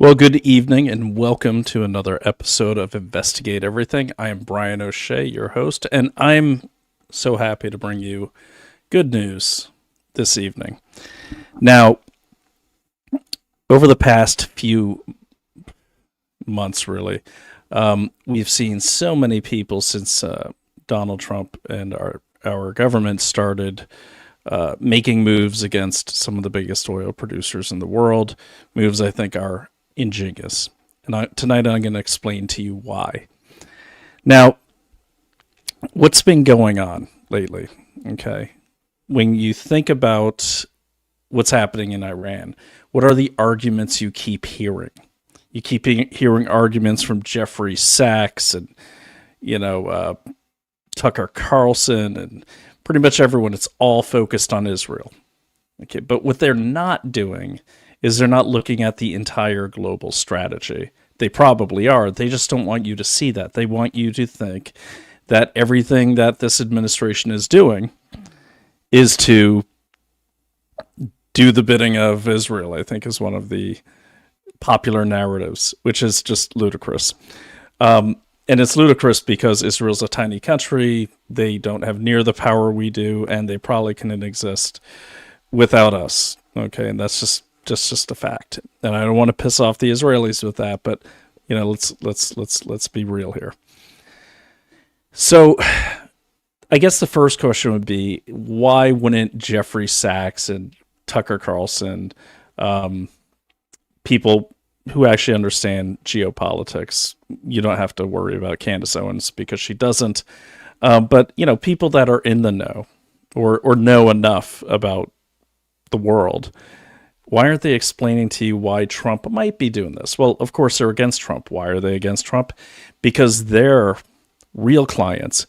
Well, good evening and welcome to another episode of Investigate Everything. I am Brian O'Shea, your host, and I'm so happy to bring you good news this evening. Now, over the past few months, really, we've seen so many people since Donald Trump and our government started making moves against some of the biggest oil producers in the world. Moves I think are ingenious. And tonight I'm going to explain to you why. Now, what's been going on lately? Okay. When you think about what's happening in Iran, what are the arguments you keep hearing? You keep hearing arguments from Jeffrey Sachs and, Tucker Carlson and pretty much everyone. It's all focused on Israel. Okay. But what they're not doing is they're not looking at the entire global strategy. They probably are. They just don't want you to see that. They want you to think that everything that this administration is doing is to do the bidding of Israel, I think is one of the popular narratives, which is just ludicrous. And it's ludicrous because Israel's a tiny country. They don't have near the power we do, and they probably couldn't exist without us. Okay, and that's just a fact. And I don't want to piss off the Israelis with that, but let's be real here. So I guess the first question would be, why wouldn't Jeffrey Sachs and Tucker Carlson, people who actually understand geopolitics, you don't have to worry about Candace Owens because she doesn't, but people that are in the know or know enough about the world, why aren't they explaining to you why Trump might be doing this? Well, of course, they're against Trump. Why are they against Trump? Because their real clients,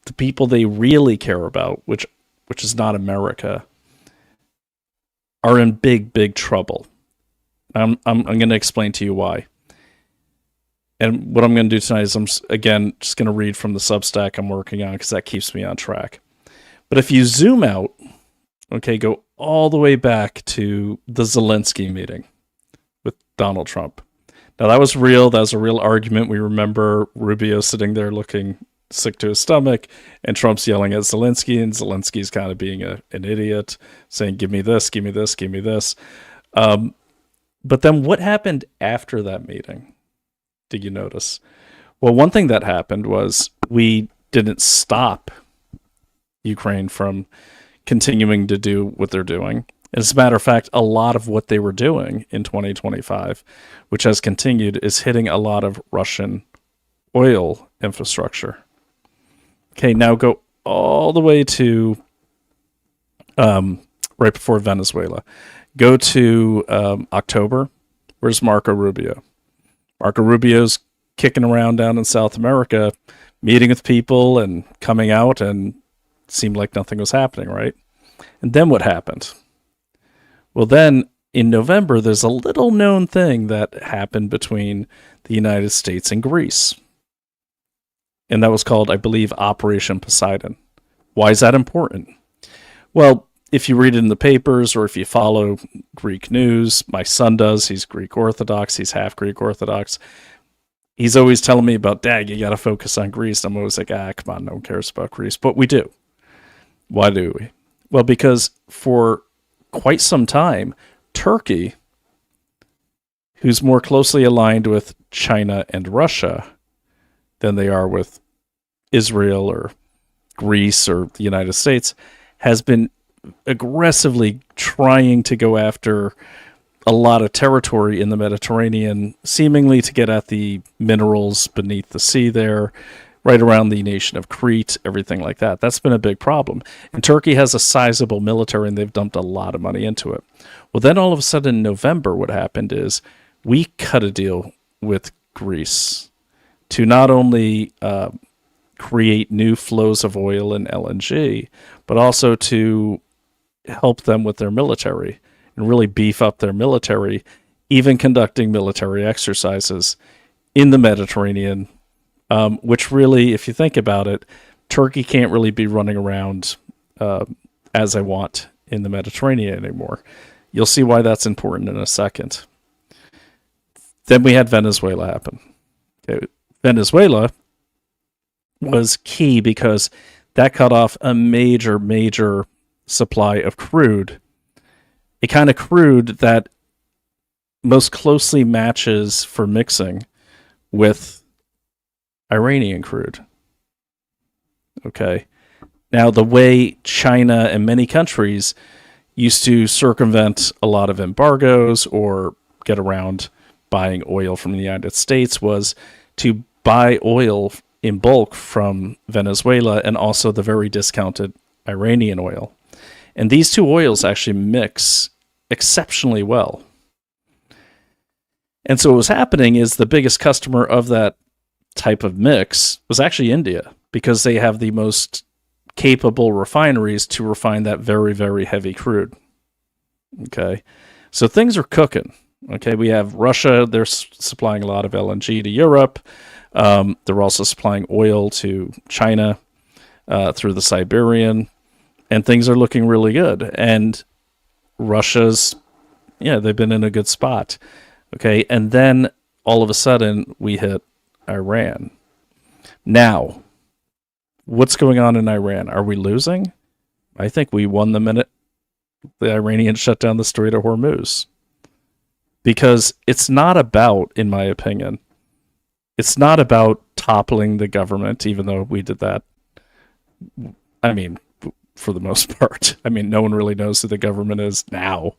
the people they really care about, which is not America, are in big trouble. I'm going to explain to you why. And what I'm going to do tonight is I'm just going to read from the Substack I'm working on because that keeps me on track. But if you zoom out, go all the way back to the Zelensky meeting with Donald Trump. Now, that was real. That was a real argument. We remember Rubio sitting there looking sick to his stomach, and Trump's yelling at Zelensky, and Zelensky's kind of being an idiot, saying, give me this, give me this, give me this. But then what happened after that meeting? Did you notice? Well, one thing that happened was we didn't stop Ukraine from continuing to do what they're doing. As a matter of fact, a lot of what they were doing in 2025, which has continued, is hitting a lot of Russian oil infrastructure. Okay, now go all the way to right before Venezuela. Go to October. Where's Marco Rubio? Marco Rubio's kicking around down in South America, meeting with people and coming out, and it seemed like nothing was happening, right? And then what happened? Well, then in November, there's a little known thing that happened between the United States and Greece. And that was called, I believe, Operation Poseidon. Why is that important? Well, if you read it in the papers or if you follow Greek news, my son does, he's Greek Orthodox, he's half Greek Orthodox. He's always telling me about, Dad, you got to focus on Greece. I'm always like, come on, no one cares about Greece. But we do. Why do we? Well, because for quite some time, Turkey, who's more closely aligned with China and Russia than they are with Israel or Greece or the United States, has been aggressively trying to go after a lot of territory in the Mediterranean, seemingly to get at the minerals beneath the sea there, right around the nation of Crete, everything like that. That's been a big problem. And Turkey has a sizable military, and they've dumped a lot of money into it. Well, then all of a sudden in November, what happened is we cut a deal with Greece to not only create new flows of oil and LNG, but also to help them with their military and really beef up their military, even conducting military exercises in the Mediterranean, which really, if you think about it, Turkey can't really be running around as I want in the Mediterranean anymore. You'll see why that's important in a second. Then we had Venezuela happen. Okay. Venezuela was key because that cut off a major supply of crude, a kind of crude that most closely matches for mixing with Iranian crude. Okay. Now, the way China and many countries used to circumvent a lot of embargoes or get around buying oil from the United States was to buy oil in bulk from Venezuela and also the very discounted Iranian oil. And these two oils actually mix exceptionally well. And so what was happening is the biggest customer of that type of mix was actually India, because they have the most capable refineries to refine that very heavy crude. Okay. So things are cooking. Okay. We have Russia. They're supplying a lot of LNG to Europe. They're also supplying oil to China through the Siberian, and things are looking really good. And Russia's, they've been in a good spot. Okay. And then all of a sudden we hit Iran. Now, what's going on in Iran? Are we losing? I think we won the minute the Iranians shut down the Strait of Hormuz. Because it's not about, in my opinion, it's not about toppling the government, even though we did that. I mean, for the most part. I mean, no one really knows who the government is now.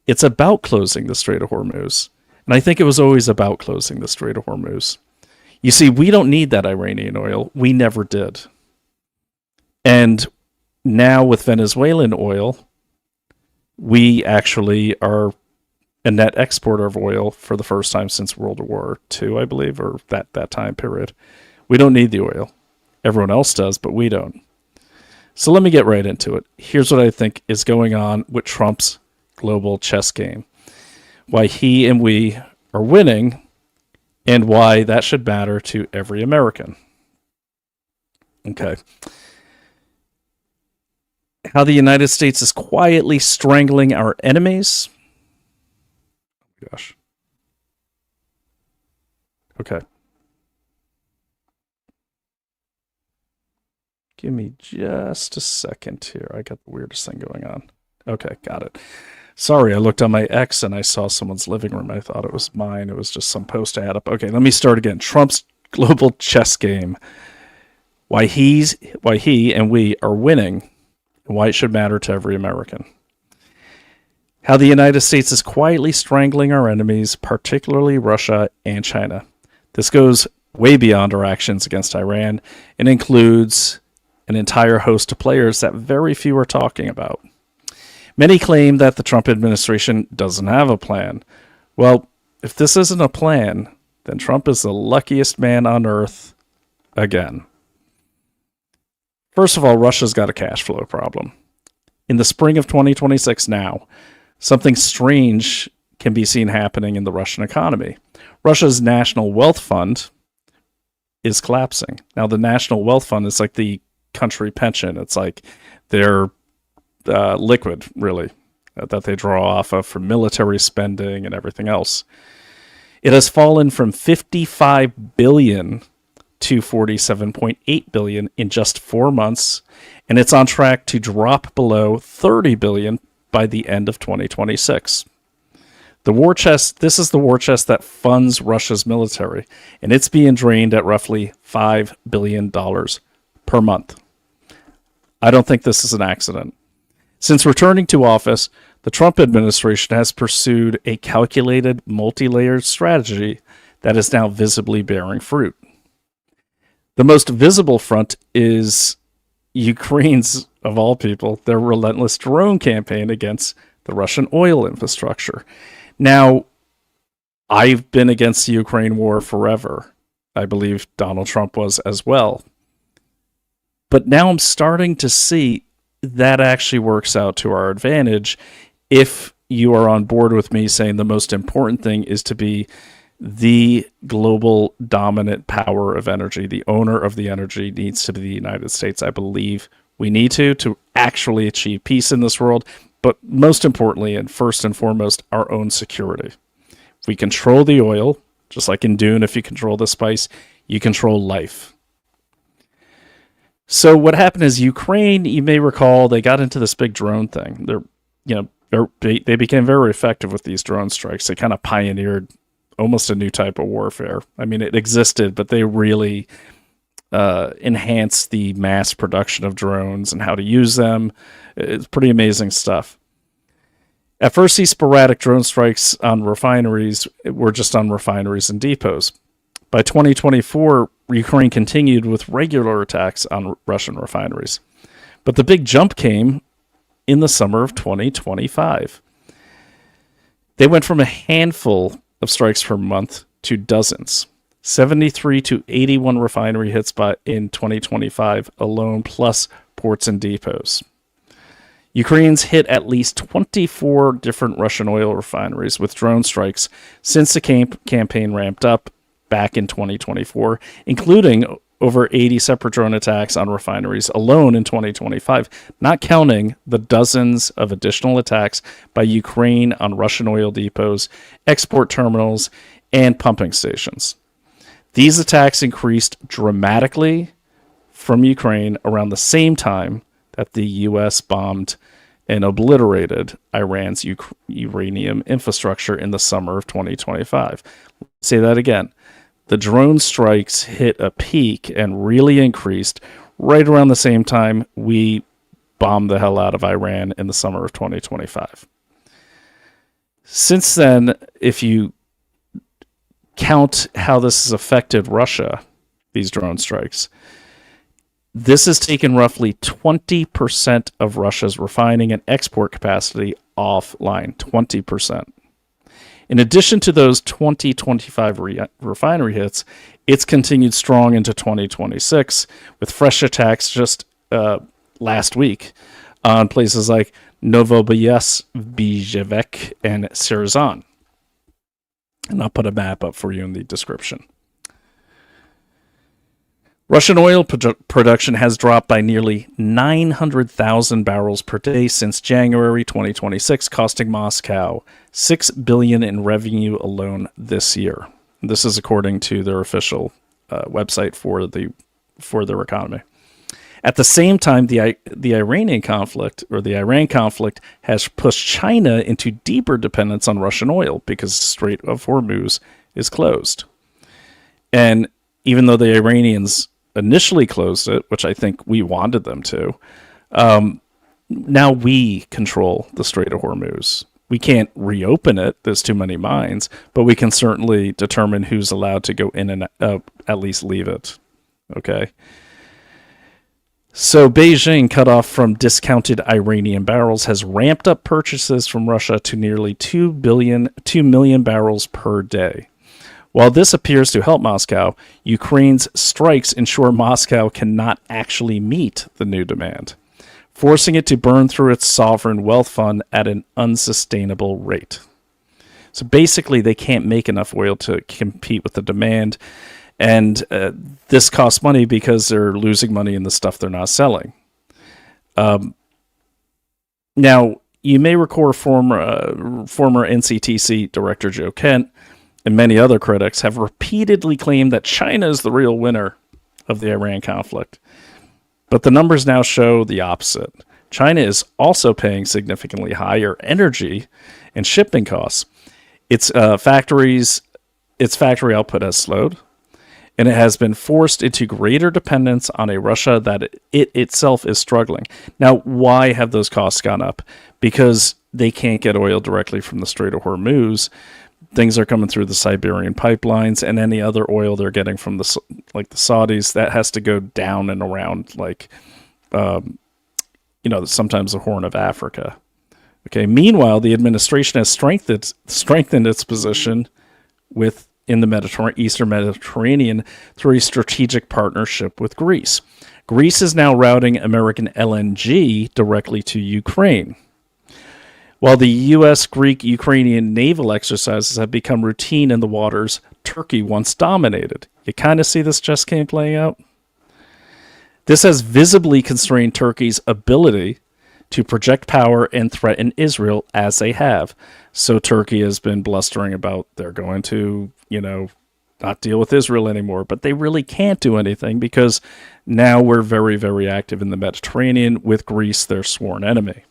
It's about closing the Strait of Hormuz. And I think it was always about closing the Strait of Hormuz. You see, we don't need that Iranian oil. We never did. And now with Venezuelan oil, we actually are a net exporter of oil for the first time since World War II, I believe, or that time period. We don't need the oil. Everyone else does, but we don't. So let me get right into it. Here's what I think is going on with Trump's global chess game. Why he and we are winning, and why that should matter to every American. Okay. How the United States is quietly strangling our enemies. Oh, gosh. Okay. Give me just a second here. I got the weirdest thing going on. Okay, got it. Sorry, I looked on my X and I saw someone's living room. I thought it was mine. It was just some post I had up. Okay, let me start again. Trump's global chess game. Why he and we are winning, and why it should matter to every American. How the United States is quietly strangling our enemies, particularly Russia and China. This goes way beyond our actions against Iran and includes an entire host of players that very few are talking about. Many claim that the Trump administration doesn't have a plan. Well, if this isn't a plan, then Trump is the luckiest man on earth again. First of all, Russia's got a cash flow problem. In the spring of 2026 now, something strange can be seen happening in the Russian economy. Russia's national wealth fund is collapsing. Now, the national wealth fund is like the country pension. It's like their liquid, really, that they draw off of for military spending and everything else. It has fallen from $55 billion to $47.8 billion in just 4 months, and it's on track to drop below $30 billion by the end of 2026. The war chest, this is the war chest that funds Russia's military, and it's being drained at roughly $5 billion per month. I don't think this is an accident. Since returning to office, the Trump administration has pursued a calculated, multi-layered strategy that is now visibly bearing fruit. The most visible front is Ukraine's, of all people, their relentless drone campaign against the Russian oil infrastructure. Now, I've been against the Ukraine war forever. I believe Donald Trump was as well. But now I'm starting to see that actually works out to our advantage if you are on board with me saying the most important thing is to be the global dominant power of energy. The owner of the energy needs to be the United States. I believe we need to actually achieve peace in this world, but most importantly and first and foremost, our own security. If we control the oil, just like in Dune, if you control the spice, you control life. So what happened is Ukraine, you may recall, they got into this big drone thing. They became very effective with these drone strikes. They kind of pioneered almost a new type of warfare. I mean, it existed, but they really enhanced the mass production of drones and how to use them. It's pretty amazing stuff. At first, these sporadic drone strikes on refineries were just on refineries and depots. By 2024, Ukraine continued with regular attacks on Russian refineries. But the big jump came in the summer of 2025. They went from a handful of strikes per month to dozens. 73 to 81 refinery hits in 2025 alone, plus ports and depots. Ukraine's hit at least 24 different Russian oil refineries with drone strikes since the campaign ramped up back in 2024, including over 80 separate drone attacks on refineries alone in 2025, not counting the dozens of additional attacks by Ukraine on Russian oil depots, export terminals, and pumping stations. These attacks increased dramatically from Ukraine around the same time that the U.S. bombed and obliterated Iran's uranium infrastructure in the summer of 2025. Say that again. The drone strikes hit a peak and really increased right around the same time we bombed the hell out of Iran in the summer of 2025. Since then, if you count how this has affected Russia, these drone strikes, this has taken roughly 20% of Russia's refining and export capacity offline. 20%. In addition to those 2025 refinery hits, it's continued strong into 2026 with fresh attacks just last week on places like Novosibirsk, and Serzan. And I'll put a map up for you in the description. Russian oil production has dropped by nearly 900,000 barrels per day since January 2026, costing Moscow $6 billion in revenue alone this year. This is according to their official website for their economy. At the same time, the Iranian conflict, or the Iran conflict, has pushed China into deeper dependence on Russian oil because the Strait of Hormuz is closed. And even though the Iranians initially closed it, which I think we wanted them to, now we control the Strait of Hormuz. We can't reopen it. There's too many mines, but we can certainly determine who's allowed to go in and at least leave it. Okay. So Beijing, cut off from discounted Iranian barrels, has ramped up purchases from Russia to nearly 2 million barrels per day. While this appears to help Moscow, Ukraine's strikes ensure Moscow cannot actually meet the new demand, forcing it to burn through its sovereign wealth fund at an unsustainable rate. So basically, they can't make enough oil to compete with the demand, and this costs money because they're losing money in the stuff they're not selling. Now, you may recall former NCTC Director Joe Kent and many other critics have repeatedly claimed that China is the real winner of the Iran conflict. But the numbers now show the opposite. China is also paying significantly higher energy and shipping costs. Its factory output has slowed, and it has been forced into greater dependence on a Russia that it itself is struggling. Now, why have those costs gone up? Because they can't get oil directly from the Strait of Hormuz. Things are coming through the Siberian pipelines, and any other oil they're getting from the Saudis, that has to go down and around, sometimes the Horn of Africa. Okay. Meanwhile, the administration has strengthened its position in the Eastern Mediterranean through a strategic partnership with Greece. Greece is now routing American LNG directly to Ukraine. While the U.S., Greek, Ukrainian naval exercises have become routine in the waters Turkey once dominated. You kind of see this chess game playing out? This has visibly constrained Turkey's ability to project power and threaten Israel as they have. So Turkey has been blustering about they're going to, not deal with Israel anymore, but they really can't do anything because now we're very, very active in the Mediterranean with Greece, their sworn enemy.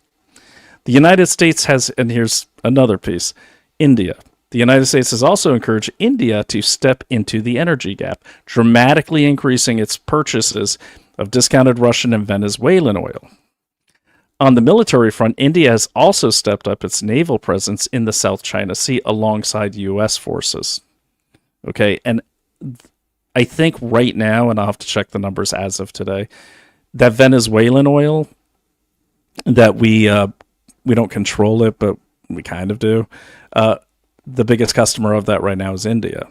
The United States has, and here's another piece, India. The United States has also encouraged India to step into the energy gap, dramatically increasing its purchases of discounted Russian and Venezuelan oil. On the military front, India has also stepped up its naval presence in the South China Sea alongside U.S. forces. Okay, and I think right now, and I'll have to check the numbers as of today, that Venezuelan oil, that we don't control it, but we kind of do. The biggest customer of that right now is India.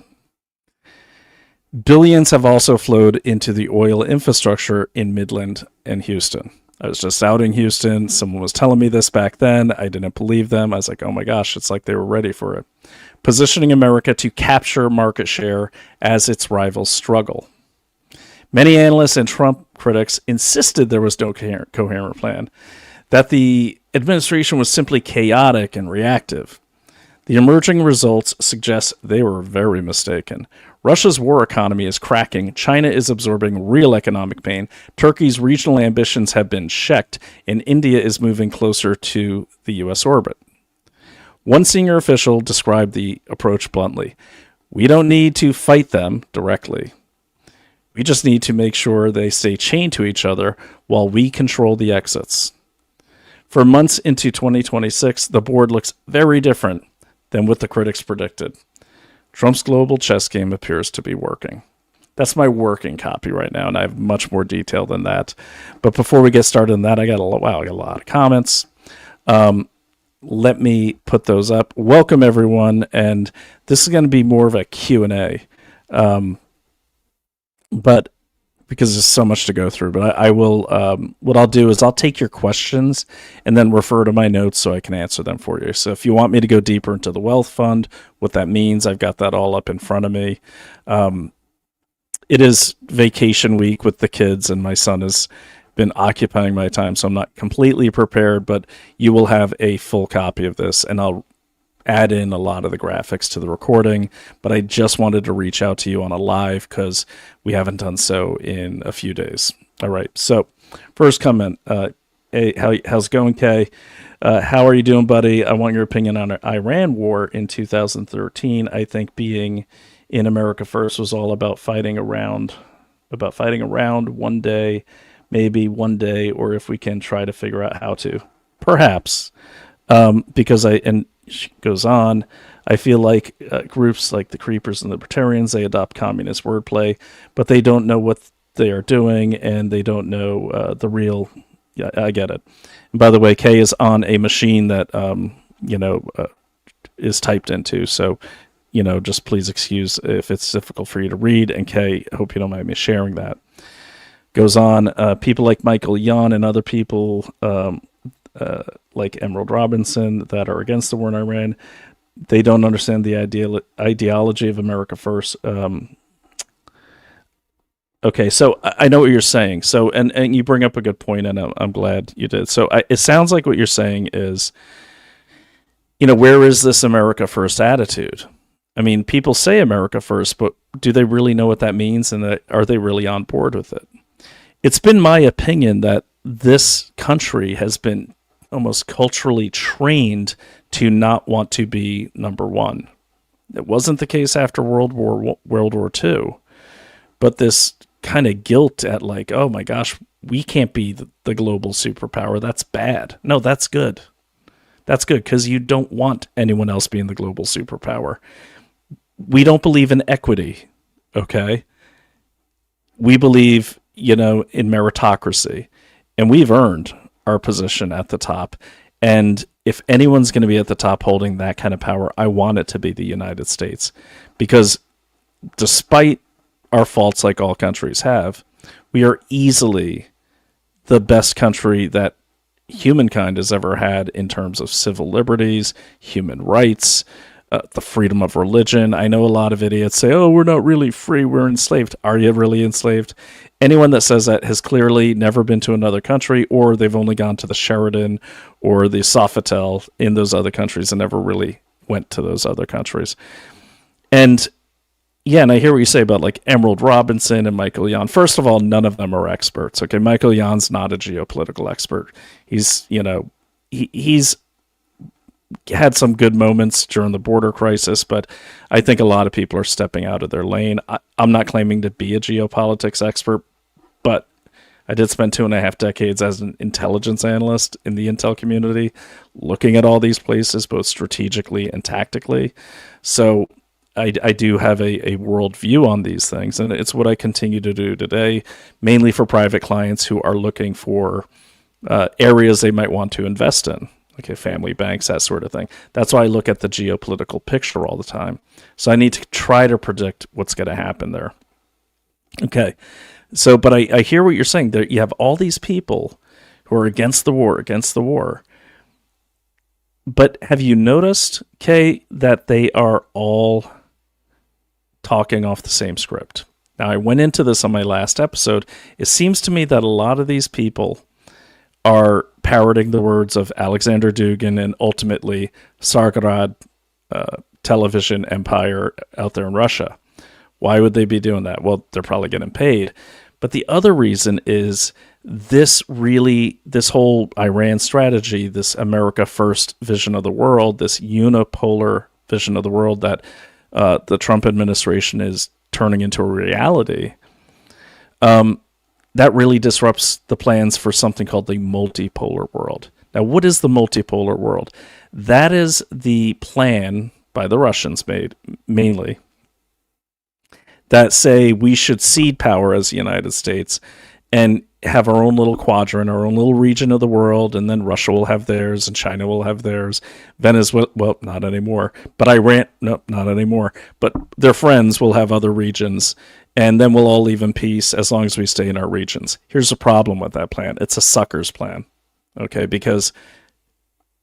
Billions have also flowed into the oil infrastructure in Midland and Houston. I was just out in Houston. Someone was telling me this back then. I didn't believe them. I was like, oh my gosh, it's like they were ready for it. Positioning America to capture market share as its rivals struggle. Many analysts and Trump critics insisted there was no coherent plan, that the administration was simply chaotic and reactive. The emerging results suggest they were very mistaken. Russia's war economy is cracking, China is absorbing real economic pain, Turkey's regional ambitions have been checked, and India is moving closer to the U.S. orbit. One senior official described the approach bluntly. We don't need to fight them directly. We just need to make sure they stay chained to each other while we control the exits. For months into 2026, the board looks very different than what the critics predicted. Trump's global chess game appears to be working. That's my working copy right now, and I have much more detail than that. But before we get started on that, I got a lot of comments. Let me put those up. Welcome, everyone, and this is going to be more of a Q&A. But because there's so much to go through, but I will, what I'll do is I'll take your questions and then refer to my notes so I can answer them for you. So if you want me to go deeper into the wealth fund, what that means, I've got that all up in front of me. It is vacation week with the kids, and my son has been occupying my time, so I'm not completely prepared, but you will have a full copy of this, and I'll add in a lot of the graphics to the recording, but I just wanted to reach out to you on a live because we haven't done so in a few days. All right, so first comment. Hey, how's it going, Kay? How are you doing, buddy? I want your opinion on Iran war in 2013. I think being in America First was all about fighting around one day, maybe one day, or if we can try to figure out how to. Perhaps. Because she goes on, I feel like groups like the Creepers and Libertarians, they adopt communist wordplay, but they don't know what they are doing, and they don't know the real. Yeah, I get it. And by the way, Kay is on a machine that is typed into, so just please excuse if it's difficult for you to read. And Kay, I hope you don't mind me sharing that. Goes on, people like Michael Yon and other people. Like Emerald Robinson that are against the war in Iran, they don't understand the ideology of America First. Okay, so I know what you're saying. So, and you bring up a good point, and I'm glad you did. So it sounds like what you're saying is, where is this America First attitude? I mean, people say America First, but do they really know what that means, and are they really on board with it? It's been my opinion that this country has been almost culturally trained to not want to be number one. It wasn't the case after World War II, but this kind of guilt at like, oh my gosh, we can't be the global superpower. That's bad. No, that's good. That's good because you don't want anyone else being the global superpower. We don't believe in equity, okay? We believe, in meritocracy, and we've earned our position at the top. And if anyone's going to be at the top holding that kind of power, I want it to be the United States. Because despite our faults like all countries have, we are easily the best country that humankind has ever had in terms of civil liberties, human rights, the freedom of religion. I know a lot of idiots say, oh, we're not really free, we're enslaved. Are you really enslaved? Anyone that says that has clearly never been to another country, or they've only gone to the Sheraton or the Sofitel in those other countries and never really went to those other countries. And yeah, and I hear what you say about like Emerald Robinson and Michael Yon. First of all, none of them are experts. Okay, Michael Yon's not a geopolitical expert. He's, he's had some good moments during the border crisis, but I think a lot of people are stepping out of their lane. I'm not claiming to be a geopolitics expert, but I did spend 2.5 decades as an intelligence analyst in the intel community, looking at all these places, both strategically and tactically. So I do have a world view on these things, and it's what I continue to do today, mainly for private clients who are looking for areas they might want to invest in. Okay, family banks, that sort of thing. That's why I look at the geopolitical picture all the time. So I need to try to predict what's going to happen there. Okay, so, but I hear what you're saying. There, you have all these people who are against the war. But have you noticed, Kay, that they are all talking off the same script? Now, I went into this on my last episode. It seems to me that a lot of these people are parroting the words of Alexander Dugin and ultimately Tsargrad television empire out there in Russia. Why would they be doing that? Well, they're probably getting paid. But the other reason is this whole Iran strategy, this America first vision of the world, this unipolar vision of the world that the Trump administration is turning into a reality, that really disrupts the plans for something called the multipolar world. Now, what is the multipolar world? That is the plan by the Russians made, mainly, that say we should cede power as the United States and have our own little quadrant, our own little region of the world, and then Russia will have theirs and China will have theirs. Venezuela, well, not anymore. But Iran, no, not anymore. But their friends will have other regions, and then we'll all live in peace as long as we stay in our regions. Here's the problem with that plan. It's a sucker's plan, okay, because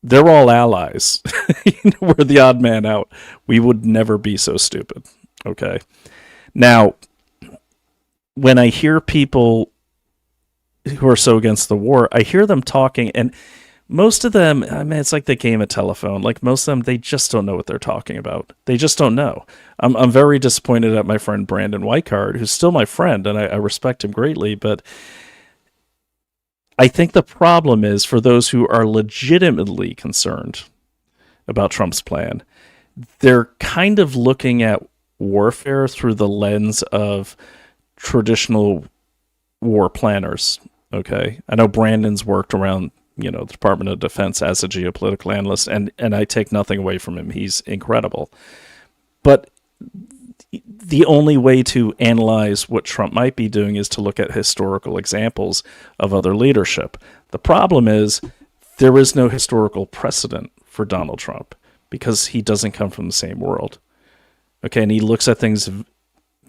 they're all allies. We're the odd man out. We would never be so stupid, okay? Now, when I hear people who are so against the war, I hear them talking, and most of them, I mean, it's like the game of telephone. Like most of them, they just don't know what they're talking about. They just don't know. I'm very disappointed at my friend Brandon Weichard, who's still my friend, and I respect him greatly, but I think the problem is for those who are legitimately concerned about Trump's plan, they're kind of looking at warfare through the lens of traditional war planners. Okay, I know Brandon's worked around, the Department of Defense as a geopolitical analyst, and I take nothing away from him. He's incredible. But the only way to analyze what Trump might be doing is to look at historical examples of other leadership. The problem is there is no historical precedent for Donald Trump because he doesn't come from the same world. Okay, and he looks at things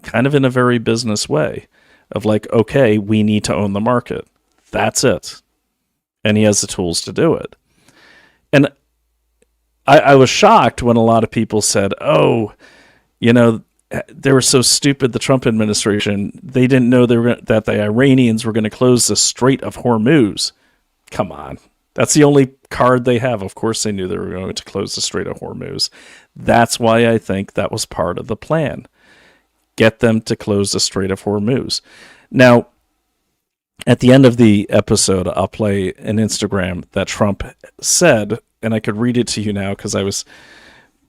kind of in a very business way of like, okay, we need to own the market. That's it. And he has the tools to do it. And I was shocked when a lot of people said, oh, they were so stupid, the Trump administration, they didn't know that the Iranians were going to close the Strait of Hormuz. Come on. That's the only card they have. Of course they knew they were going to close the Strait of Hormuz. That's why I think that was part of the plan. Get them to close the Strait of Hormuz. Now, at the end of the episode, I'll play an Instagram that Trump said, and I could read it to you now because I was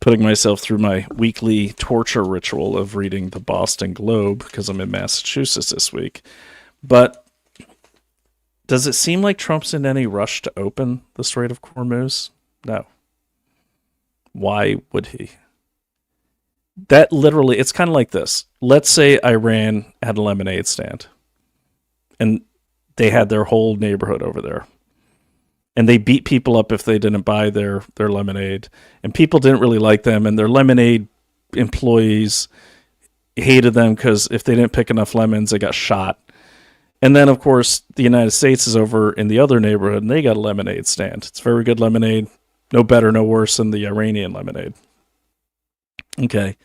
putting myself through my weekly torture ritual of reading the Boston Globe because I'm in Massachusetts this week. But does it seem like Trump's in any rush to open the Strait of Hormuz? No. Why would he? That literally, it's kind of like this. Let's say Iran had a lemonade stand and they had their whole neighborhood over there. And they beat people up if they didn't buy their lemonade. And people didn't really like them. And their lemonade employees hated them because if they didn't pick enough lemons, they got shot. And then, of course, the United States is over in the other neighborhood, and they got a lemonade stand. It's very good lemonade. No better, no worse than the Iranian lemonade. Okay.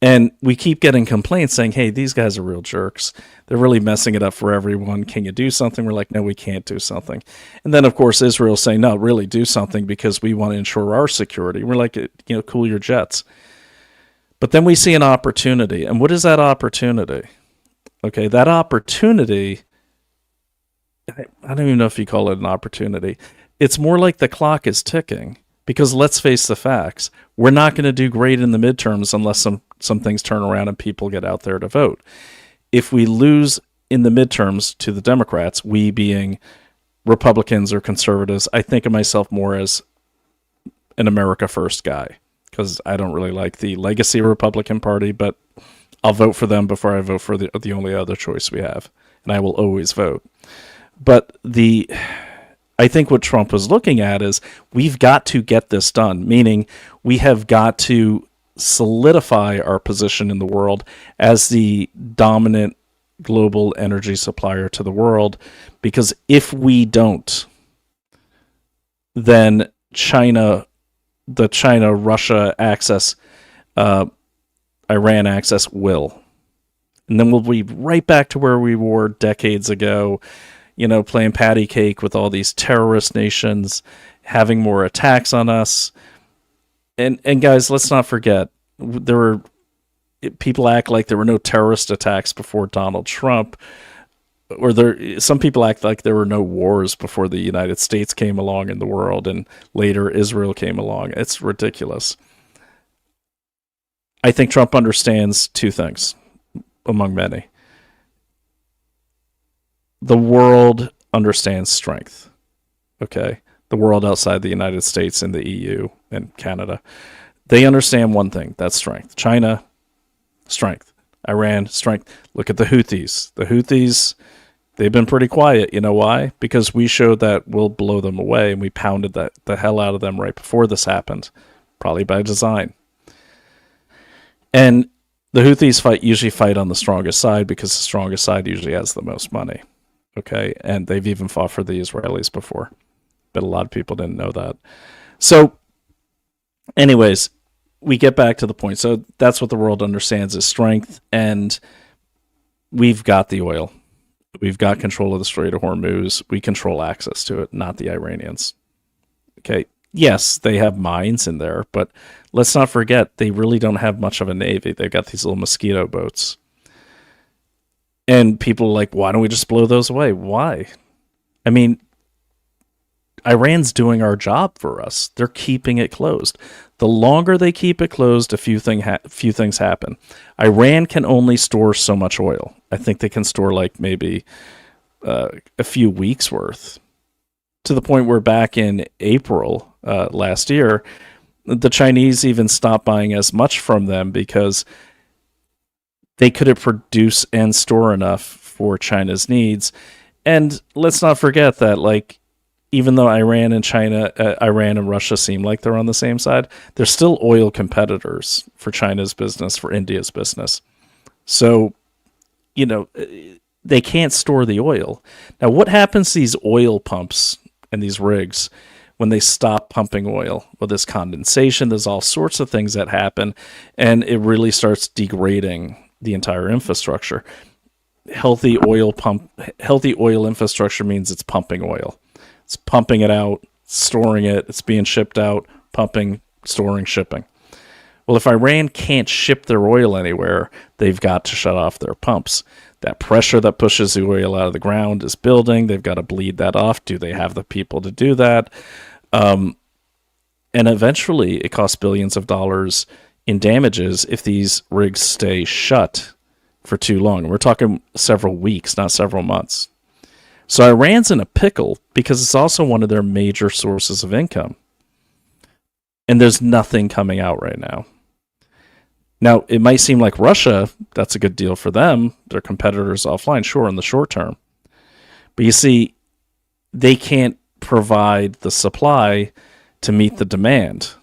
And we keep getting complaints saying, hey, these guys are real jerks. They're really messing it up for everyone. Can you do something? We're like, no, we can't do something. And then, of course, Israel's saying, no, really do something because we want to ensure our security. We're like, cool your jets. But then we see an opportunity. And what is that opportunity? Okay, that opportunity, I don't even know if you call it an opportunity. It's more like the clock is ticking. Because let's face the facts, we're not going to do great in the midterms unless some things turn around and people get out there to vote. If we lose in the midterms to the Democrats, we being Republicans or conservatives, I think of myself more as an America First guy because I don't really like the legacy Republican Party, but I'll vote for them before I vote for the only other choice we have, and I will always vote. But I think what Trump was looking at is we've got to get this done, meaning we have got to solidify our position in the world as the dominant global energy supplier to the world, because if we don't, then the China-Russia access, Iran access will. And then we'll be right back to where we were decades ago, playing patty cake with all these terrorist nations, having more attacks on us. And guys, let's not forget, people act like there were no terrorist attacks before Donald Trump, or some people act like there were no wars before the United States came along in the world and later Israel came along. It's ridiculous. I think Trump understands two things, among many. The world understands strength, okay? The world outside the United States and the EU and Canada. They understand one thing, that's strength. China, strength. Iran, strength. Look at the Houthis. The Houthis, they've been pretty quiet. You know why? Because we showed that we'll blow them away, and we pounded the hell out of them right before this happened, probably by design. And the Houthis usually fight on the strongest side because the strongest side usually has the most money. Okay, and they've even fought for the Israelis before, but a lot of people didn't know that. So, anyways, we get back to the point. So that's what the world understands is strength, and we've got the oil. We've got control of the Strait of Hormuz. We control access to it, not the Iranians. Okay, yes, they have mines in there, but let's not forget they really don't have much of a navy. They've got these little mosquito boats. And people are like, why don't we just blow those away? Why? I mean, Iran's doing our job for us. They're keeping it closed. The longer they keep it closed, a few things happen. Iran can only store so much oil. I think they can store like maybe a few weeks worth. To the point where back in April last year, the Chinese even stopped buying as much from them because they couldn't produce and store enough for China's needs. And let's not forget that, like, even though Iran and Russia seem like they're on the same side, they're still oil competitors for China's business, for India's business. So, they can't store the oil. Now, what happens to these oil pumps and these rigs when they stop pumping oil? Well, there's condensation, there's all sorts of things that happen, and it really starts degrading the entire infrastructure. Healthy oil infrastructure means it's pumping oil. It's pumping it out, storing it, it's being shipped out, pumping, storing, shipping. Well, if Iran can't ship their oil anywhere, they've got to shut off their pumps. That pressure that pushes the oil out of the ground is building. They've got to bleed that off. Do they have the people to do that? And eventually, it costs billions of dollars in damages if these rigs stay shut for too long. We're talking several weeks, not several months. So Iran's in a pickle because it's also one of their major sources of income. And there's nothing coming out right now. Now, it might seem like Russia, that's a good deal for them. Their competitors offline, sure, in the short term. But you see, they can't provide the supply to meet the demand.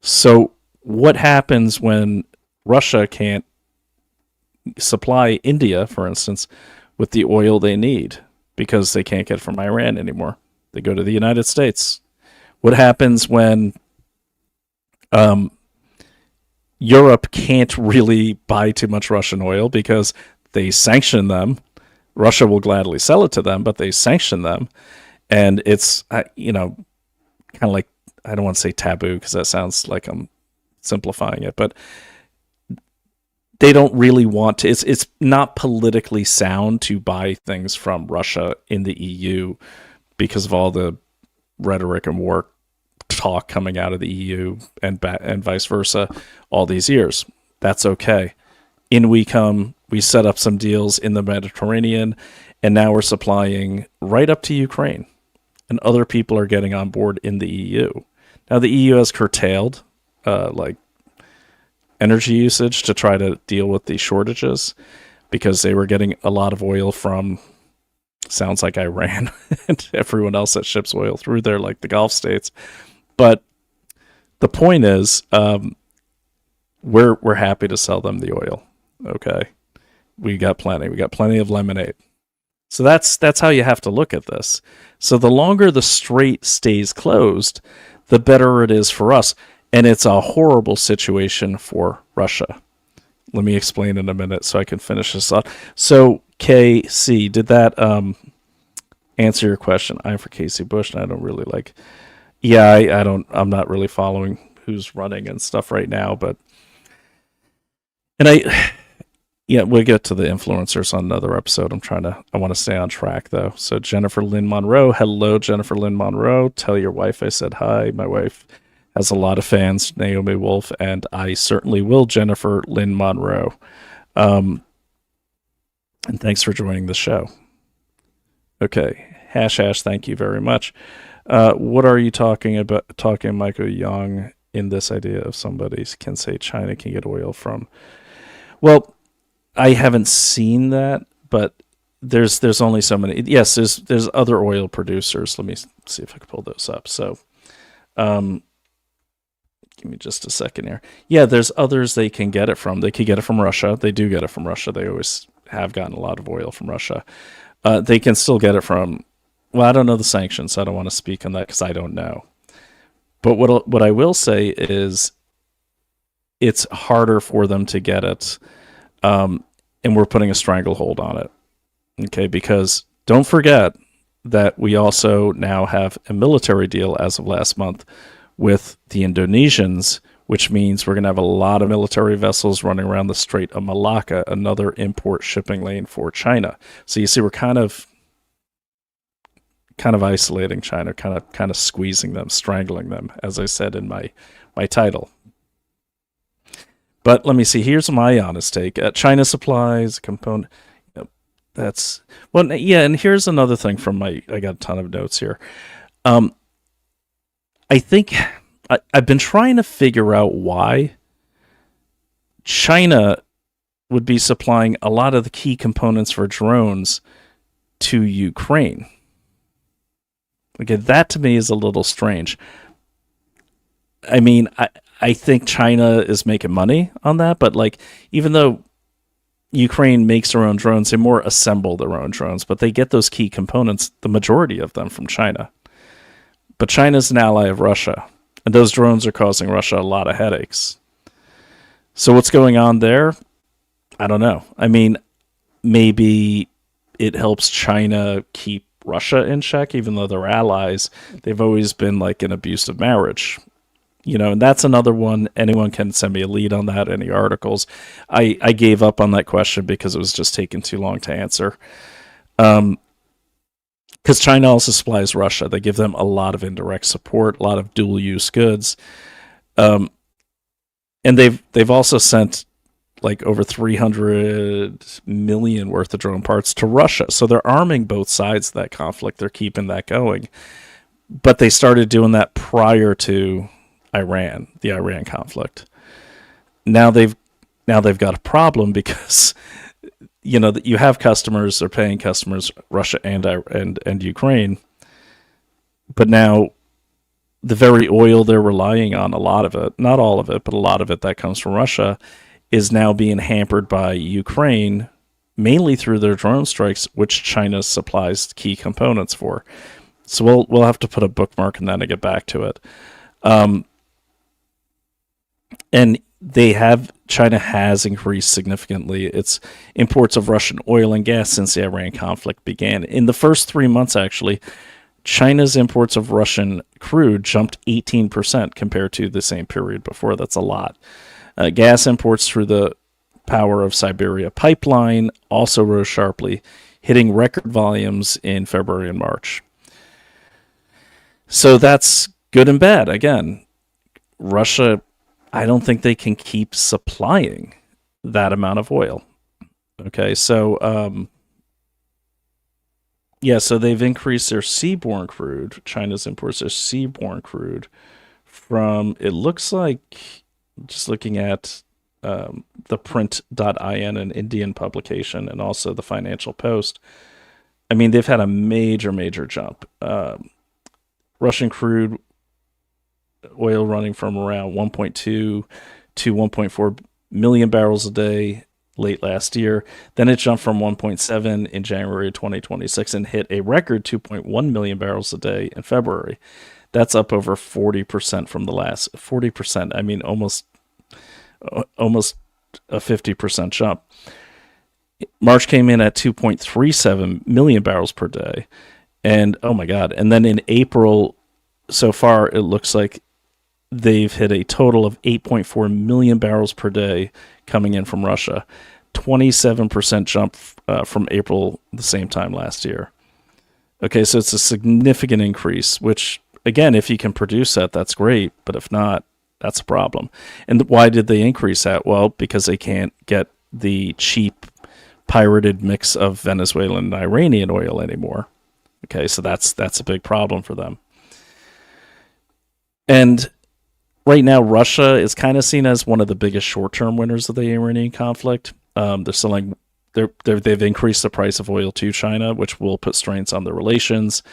So what happens when Russia can't supply India, for instance, with the oil they need because they can't get it from Iran anymore? They go to the United States. What happens when Europe can't really buy too much Russian oil because they sanction them. Russia will gladly sell it to them, but they sanction them. And it's, kind of like, I don't want to say taboo because that sounds like I'm simplifying it, but they don't really want to. It's not politically sound to buy things from Russia in the EU because of all the rhetoric and war talk coming out of the EU and vice versa all these years. That's okay. In we come. We set up some deals in the Mediterranean, and now we're supplying right up to Ukraine, and other people are getting on board in the EU. Now the EU has curtailed like energy usage to try to deal with the shortages because they were getting a lot of oil from, sounds like, Iran and everyone else that ships oil through there, like the Gulf states. But the point is, we're happy to sell them the oil. Okay, we got plenty. We got plenty of lemonade. So that's how you have to look at this. So the longer the strait stays closed, the better it is for us. And it's a horrible situation for Russia. Let me explain in a minute so I can finish this up. So, KC, did that answer your question? I'm for Casey Bush, and I don't really like... Yeah, I'm not really following who's running and stuff right now, but... Yeah, we'll get to the influencers on another episode. I want to stay on track, though. So, Jennifer Lynn Monroe. Hello, Jennifer Lynn Monroe. Tell your wife I said hi. My wife has a lot of fans, Naomi Wolf, and I certainly will, Jennifer Lynn Monroe. And thanks for joining the show. Okay, hash, thank you very much. What are you talking about, Michael Young, in this idea of somebody can say China can get oil from? Well, I haven't seen that, but there's only so many. Yes, there's other oil producers. Let me see if I can pull those up. So, give me just a second here. Yeah, there's others they can get it from. They can get it from Russia. They do get it from Russia. They always have gotten a lot of oil from Russia. They can still get it from... Well, I don't know the sanctions, so I don't want to speak on that because I don't know. But what I will say is it's harder for them to get it, and we're putting a stranglehold on it. Okay, because don't forget that we also now have a military deal as of last month with the Indonesians, which means we're going to have a lot of military vessels running around the Strait of Malacca, another import shipping lane for China. So you see, we're kind of isolating China, kind of squeezing them, strangling them, as I said in my title. But let me see. Here's my honest take. China supplies component. That's well, yeah. And here's another thing from I got a ton of notes here. I think I've been trying to figure out why China would be supplying a lot of the key components for drones to Ukraine. Okay, that to me is a little strange. I mean, I think China is making money on that, but like, even though Ukraine makes their own drones, they more assemble their own drones, but they get those key components, the majority of them, from China. But China's an ally of Russia, and those drones are causing Russia a lot of headaches. So what's going on there? I don't know. I mean, maybe it helps China keep Russia in check, even though they're allies. They've always been like an abusive marriage. And that's another one. Anyone can send me a lead on that, any articles. I gave up on that question because it was just taking too long to answer. Because China also supplies Russia. They give them a lot of indirect support, a lot of dual-use goods. And they've also sent like over 300 million worth of drone parts to Russia. So they're arming both sides of that conflict. They're keeping that going. But they started doing that prior to the Iran conflict. Now they've got a problem because you have customers, they're paying customers, Russia and Ukraine, but now the very oil they're relying on, a lot of it, not all of it, but a lot of it that comes from Russia, is now being hampered by Ukraine, mainly through their drone strikes, which China supplies key components for. So we'll have to put a bookmark in that and get back to it. And China has increased significantly its imports of Russian oil and gas since the Iran conflict began. In the first 3 months, actually, China's imports of Russian crude jumped 18% compared to the same period before. That's a lot. Gas imports through the Power of Siberia pipeline also rose sharply, hitting record volumes in February and March. So that's good and bad. Again, Russia, I don't think they can keep supplying that amount of oil. Okay, so so they've increased their seaborne crude. China's imports their seaborne crude from, it looks like, just looking at the print.in, an Indian publication, and also the Financial Post. I mean, they've had a major jump. Russian crude oil running from around 1.2 to 1.4 million barrels a day late last year. Then it jumped from 1.7 in January 2026 and hit a record 2.1 million barrels a day in February. That's up over 40% from the last 40%. I mean, almost a 50% jump. March came in at 2.37 million barrels per day. And oh my God. And then in April, so far, it looks like they've hit a total of 8.4 million barrels per day coming in from Russia. 27% jump from April the same time last year. Okay, so it's a significant increase, which, again, if you can produce that, that's great. But if not, that's a problem. And why did they increase that? Well, because they can't get the cheap pirated mix of Venezuelan and Iranian oil anymore. Okay, so that's a big problem for them. And right now, Russia is kind of seen as one of the biggest short-term winners of the Iranian conflict. They're selling, they've increased the price of oil to China, which will put strains on their relations.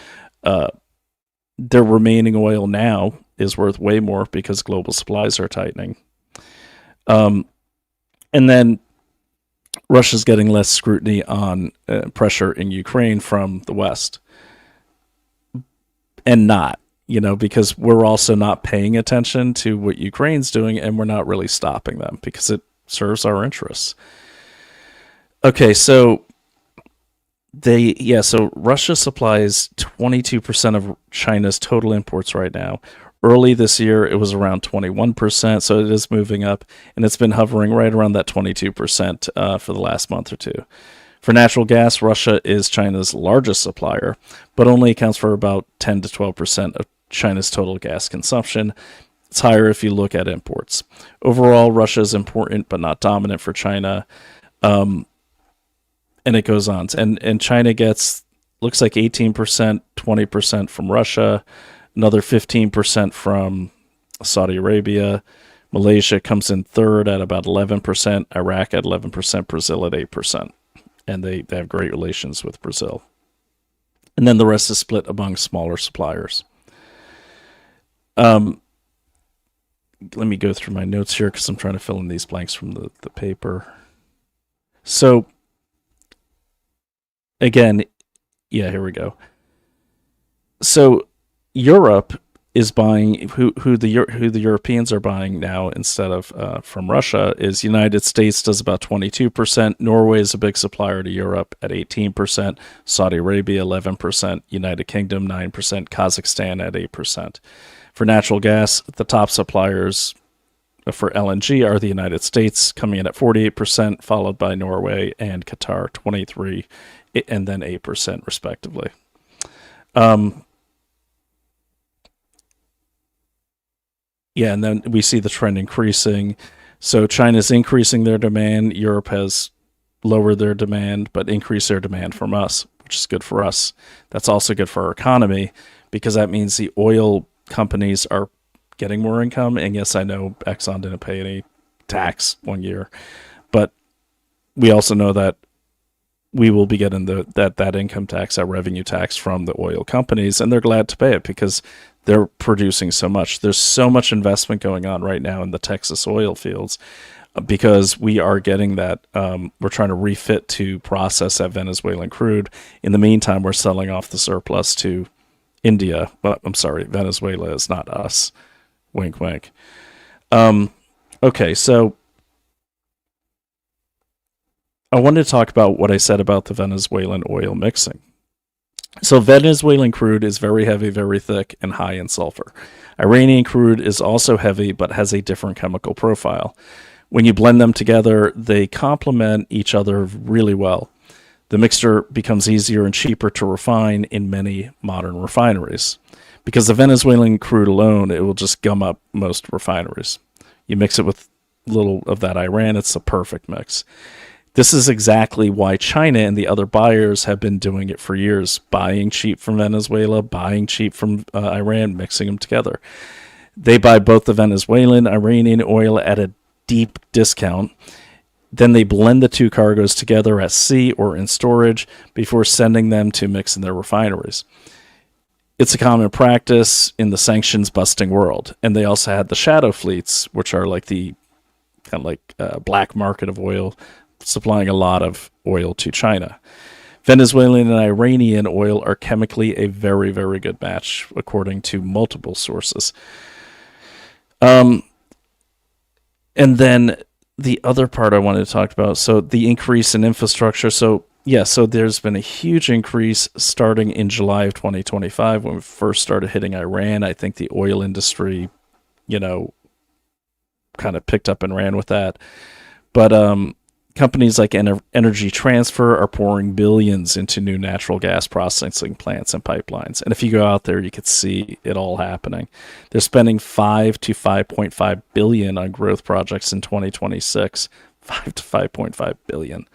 Their remaining oil now is worth way more because global supplies are tightening. And then Russia's getting less scrutiny on pressure in Ukraine from the West. And not, because we're also not paying attention to what Ukraine's doing, and we're not really stopping them because it serves our interests. Okay, so Russia supplies 22% of China's total imports right now. Early this year, it was around 21%, so it is moving up, and it's been hovering right around that 22% for the last month or two. For natural gas, Russia is China's largest supplier, but only accounts for about 10 to 12% of China's total gas consumption. It's higher if you look at imports. Overall, Russia is important but not dominant for China. And it goes on. And China gets, looks like 18%, 20% from Russia, another 15% from Saudi Arabia. Malaysia comes in third at about 11%, Iraq at 11%, Brazil at 8%. And they have great relations with Brazil. And then the rest is split among smaller suppliers. Let me go through my notes here because I'm trying to fill in these blanks from the paper. So, again, here we go. So, Europe is buying, who the Europeans are buying now instead of from Russia is United States does about 22%. Norway is a big supplier to Europe at 18%. Saudi Arabia 11%. United Kingdom 9%. Kazakhstan at 8%. For natural gas, the top suppliers for LNG are the United States, coming in at 48%, followed by Norway and Qatar 23%, and then 8% respectively. And then we see the trend increasing. So China's increasing their demand. Europe has lowered their demand, but increased their demand from us, which is good for us. That's also good for our economy because that means the oil companies are getting more income. And yes, I know Exxon didn't pay any tax 1 year, but we also know that we will be getting that income tax, that revenue tax from the oil companies, and they're glad to pay it because they're producing so much. There's so much investment going on right now in the Texas oil fields because we are getting that. We're trying to refit to process that Venezuelan crude. In the meantime, we're selling off the surplus to India. But I'm sorry, Venezuela is not us. Wink, wink. Okay, so I wanted to talk about what I said about the Venezuelan oil mixing. So Venezuelan crude is very heavy, very thick, and high in sulfur. Iranian crude is also heavy, but has a different chemical profile. When you blend them together, they complement each other really well. The mixture becomes easier and cheaper to refine in many modern refineries. Because the Venezuelan crude alone, it will just gum up most refineries. You mix it with a little of that Iran, it's a perfect mix. This is exactly why China and the other buyers have been doing it for years, buying cheap from Venezuela, buying cheap from Iran, mixing them together. They buy both the Venezuelan, Iranian oil at a deep discount. Then they blend the two cargoes together at sea or in storage before sending them to mix in their refineries. It's a common practice in the sanctions busting world. And they also had the shadow fleets, which are like the kind of like black market of oil, supplying a lot of oil to China. Venezuelan and Iranian oil are chemically a very, very good match, according to multiple sources. And then the other part I wanted to talk about, so the increase in infrastructure. So there's been a huge increase starting in July of 2025 when we first started hitting Iran. I think the oil industry, kind of picked up and ran with that. But companies like Energy Transfer are pouring billions into new natural gas processing plants and pipelines. And if you go out there, you could see it all happening. They're spending 5 to 5.5 billion on growth projects in 2026. 5 to 5.5 billion.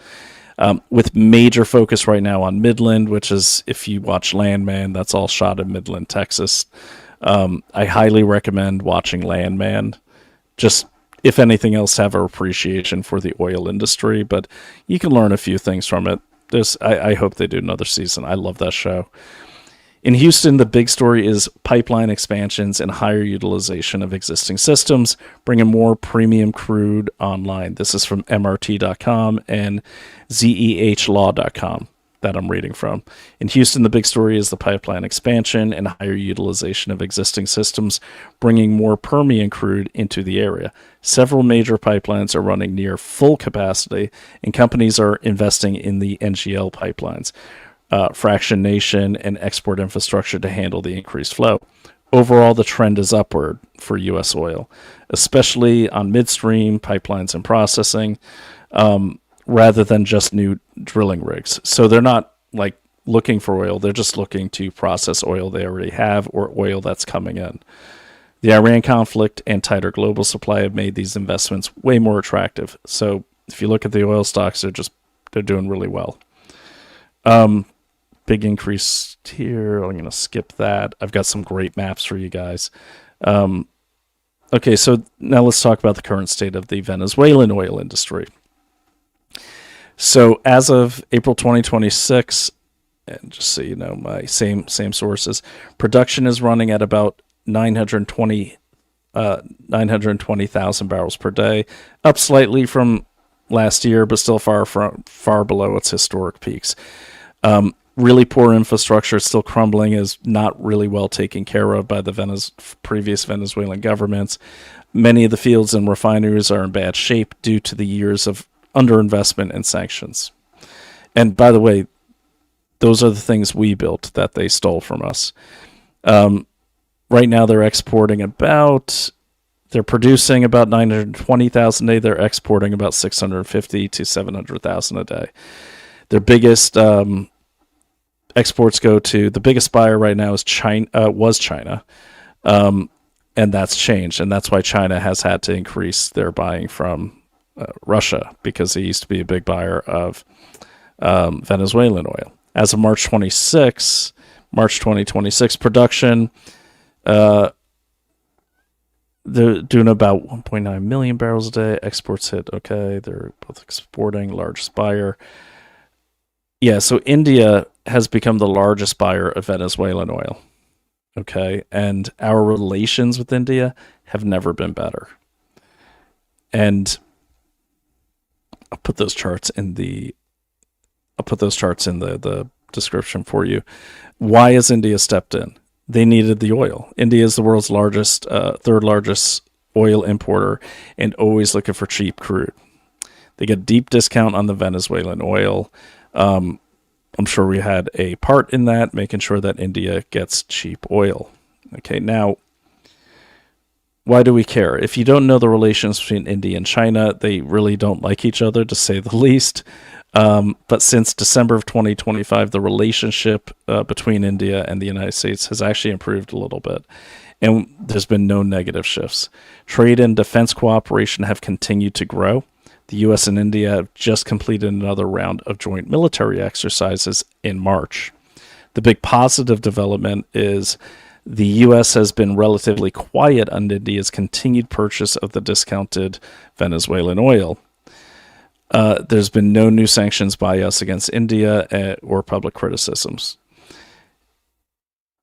With major focus right now on Midland, which is, if you watch Landman, that's all shot in Midland, Texas. I highly recommend watching Landman. Just, if anything else, have an appreciation for the oil industry, but you can learn a few things from it. I hope they do another season. I love that show. In Houston, the big story is pipeline expansions and higher utilization of existing systems, bringing more premium crude online. This is from MRT.com and ZEHlaw.com that I'm reading from. In Houston, the big story is the pipeline expansion and higher utilization of existing systems, bringing more Permian crude into the area. Several major pipelines are running near full capacity, and companies are investing in the NGL pipelines, fractionation, and export infrastructure to handle the increased flow. Overall, the trend is upward for U.S. oil, especially on midstream pipelines and processing, rather than just new drilling rigs. So they're not like looking for oil, they're just looking to process oil they already have or oil that's coming in. The Iran conflict and tighter global supply have made these investments way more attractive. So if you look at the oil stocks, they're doing really well. Big increase here. I'm going to skip that. I've got some great maps for you guys. Okay, so now let's talk about the current state of the Venezuelan oil industry. So as of April 2026, and just so you know, my same sources, production is running at about 920,000 barrels per day, up slightly from last year, but still far below its historic peaks. Really poor infrastructure, still crumbling, is not really well taken care of by the previous Venezuelan governments. Many of the fields and refineries are in bad shape due to the years of underinvestment and sanctions. And by the way, those are the things we built that they stole from us. Right now they're producing about 920,000 a day. They're exporting about 650 to 700,000 a day. Their biggest exports go to, the biggest buyer right now is China. And that's changed. And that's why China has had to increase their buying from Russia, because they used to be a big buyer of Venezuelan oil. As of March 2026 production, they're doing about 1.9 million barrels a day. Exports hit okay. They're both exporting, largest buyer. Yeah, so India has become the largest buyer of Venezuelan oil. Okay, and our relations with India have never been better. And I'll put those charts in the description for you. Why has India stepped in? They needed the oil. India is the world's largest, third largest oil importer and always looking for cheap crude. They get a deep discount on the Venezuelan oil. I'm sure we had a part in that, making sure that India gets cheap oil. Okay, now, why do we care? If you don't know the relations between India and China, they really don't like each other, to say the least. But since December of 2025, the relationship between India and the United States has actually improved a little bit. And there's been no negative shifts. Trade and defense cooperation have continued to grow. The U.S. and India have just completed another round of joint military exercises in March. The big positive development is the U.S. has been relatively quiet on India's continued purchase of the discounted Venezuelan oil. There's been no new sanctions by us against India or public criticisms.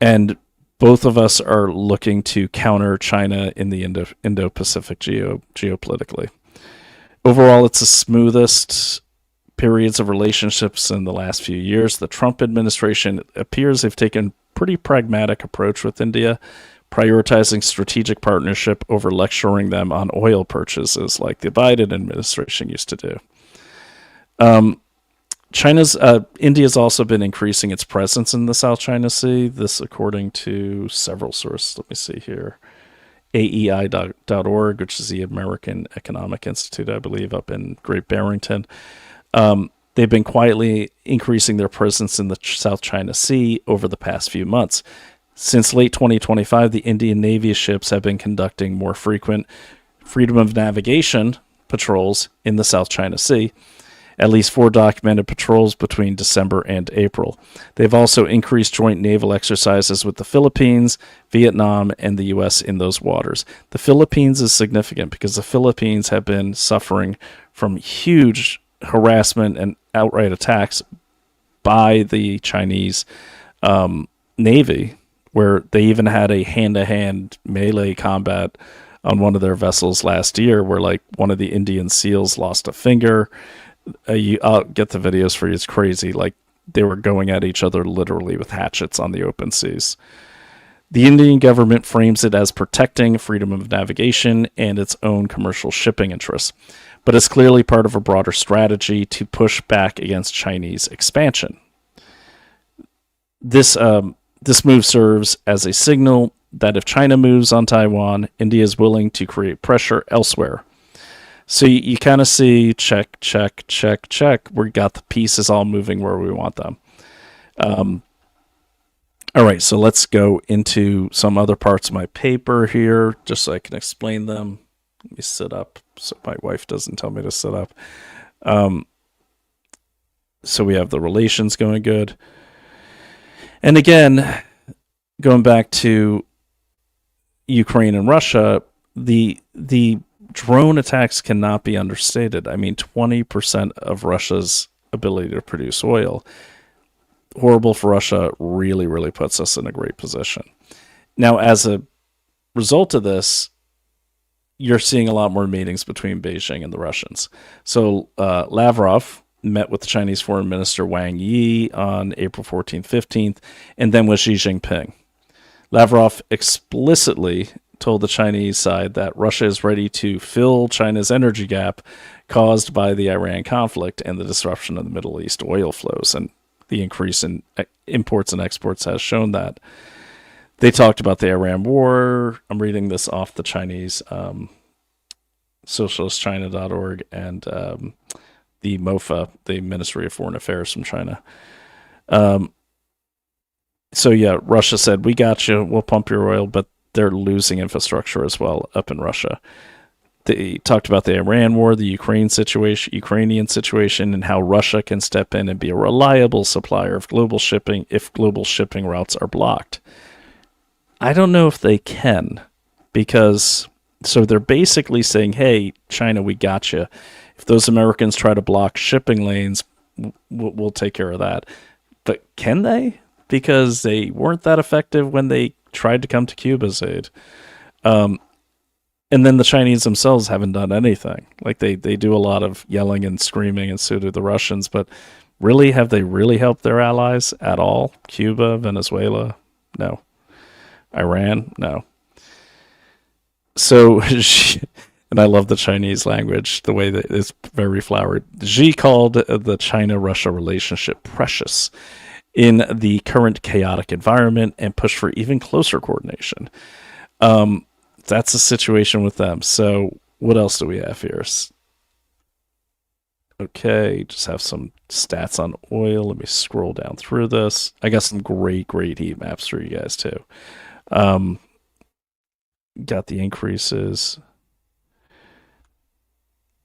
And both of us are looking to counter China in the Indo-Pacific geopolitically. Overall, it's the smoothest periods of relationships in the last few years. The Trump administration appears they've taken a pretty pragmatic approach with India, prioritizing strategic partnership over lecturing them on oil purchases like the Biden administration used to do. India's also been increasing its presence in the South China Sea. This according to several sources. Let me see here. AEI.org, which is the American Economic Institute, I believe, up in Great Barrington. They've been quietly increasing their presence in the South China Sea over the past few months. Since late 2025, the Indian Navy ships have been conducting more frequent freedom of navigation patrols in the South China Sea. At least 4 documented patrols between December and April. They've also increased joint naval exercises with the Philippines, Vietnam, and the U.S. in those waters. The Philippines is significant because the Philippines have been suffering from huge harassment and outright attacks by the Chinese Navy, where they even had a hand-to-hand melee combat on one of their vessels last year, where like one of the Indian SEALs lost a finger. I'll get the videos for you. It's crazy. Like they were going at each other literally with hatchets on the open seas. The Indian government frames it as protecting freedom of navigation and its own commercial shipping interests, but it's clearly part of a broader strategy to push back against Chinese expansion. This move serves as a signal that if China moves on Taiwan, India is willing to create pressure elsewhere. So you kind of see check. We got the pieces all moving where we want them. All right, so let's go into some other parts of my paper here, just so I can explain them. Let me sit up so my wife doesn't tell me to sit up. So we have the relations going good. And again, going back to Ukraine and Russia, the drone attacks cannot be understated. I mean, 20% of Russia's ability to produce oil. Horrible for Russia, really, really puts us in a great position. Now, as a result of this, you're seeing a lot more meetings between Beijing and the Russians. So Lavrov met with the Chinese Foreign Minister Wang Yi on April 14th, 15th, and then with Xi Jinping. Lavrov explicitly told the Chinese side that Russia is ready to fill China's energy gap caused by the Iran conflict and the disruption of the Middle East oil flows. And the increase in imports and exports has shown that. They talked about the Iran war. I'm reading this off the Chinese socialistchina.org and the MOFA, the Ministry of Foreign Affairs from China. So yeah, Russia said, we got you, we'll pump your oil, but they're losing infrastructure as well up in Russia. They talked about the Iran war, the Ukrainian situation, and how Russia can step in and be a reliable supplier of global shipping if global shipping routes are blocked. I don't know if they can, because so they're basically saying, hey, China, we got you. If those Americans try to block shipping lanes, we'll take care of that. But can they? Because they weren't that effective when they tried to come to Cuba's aid. And then the Chinese themselves haven't done anything. Like they do a lot of yelling and screaming, and so do the Russians. But really, have they really helped their allies at all? Cuba, Venezuela? No. Iran? No. So, and I love the Chinese language, the way that it's very flowery. Xi called the China-Russia relationship precious in the current chaotic environment and pushed for even closer coordination. That's the situation with them. So, what else do we have here? Okay, just have some stats on oil. Let me scroll down through this. I got some great heat maps for you guys too. Um, got the increases.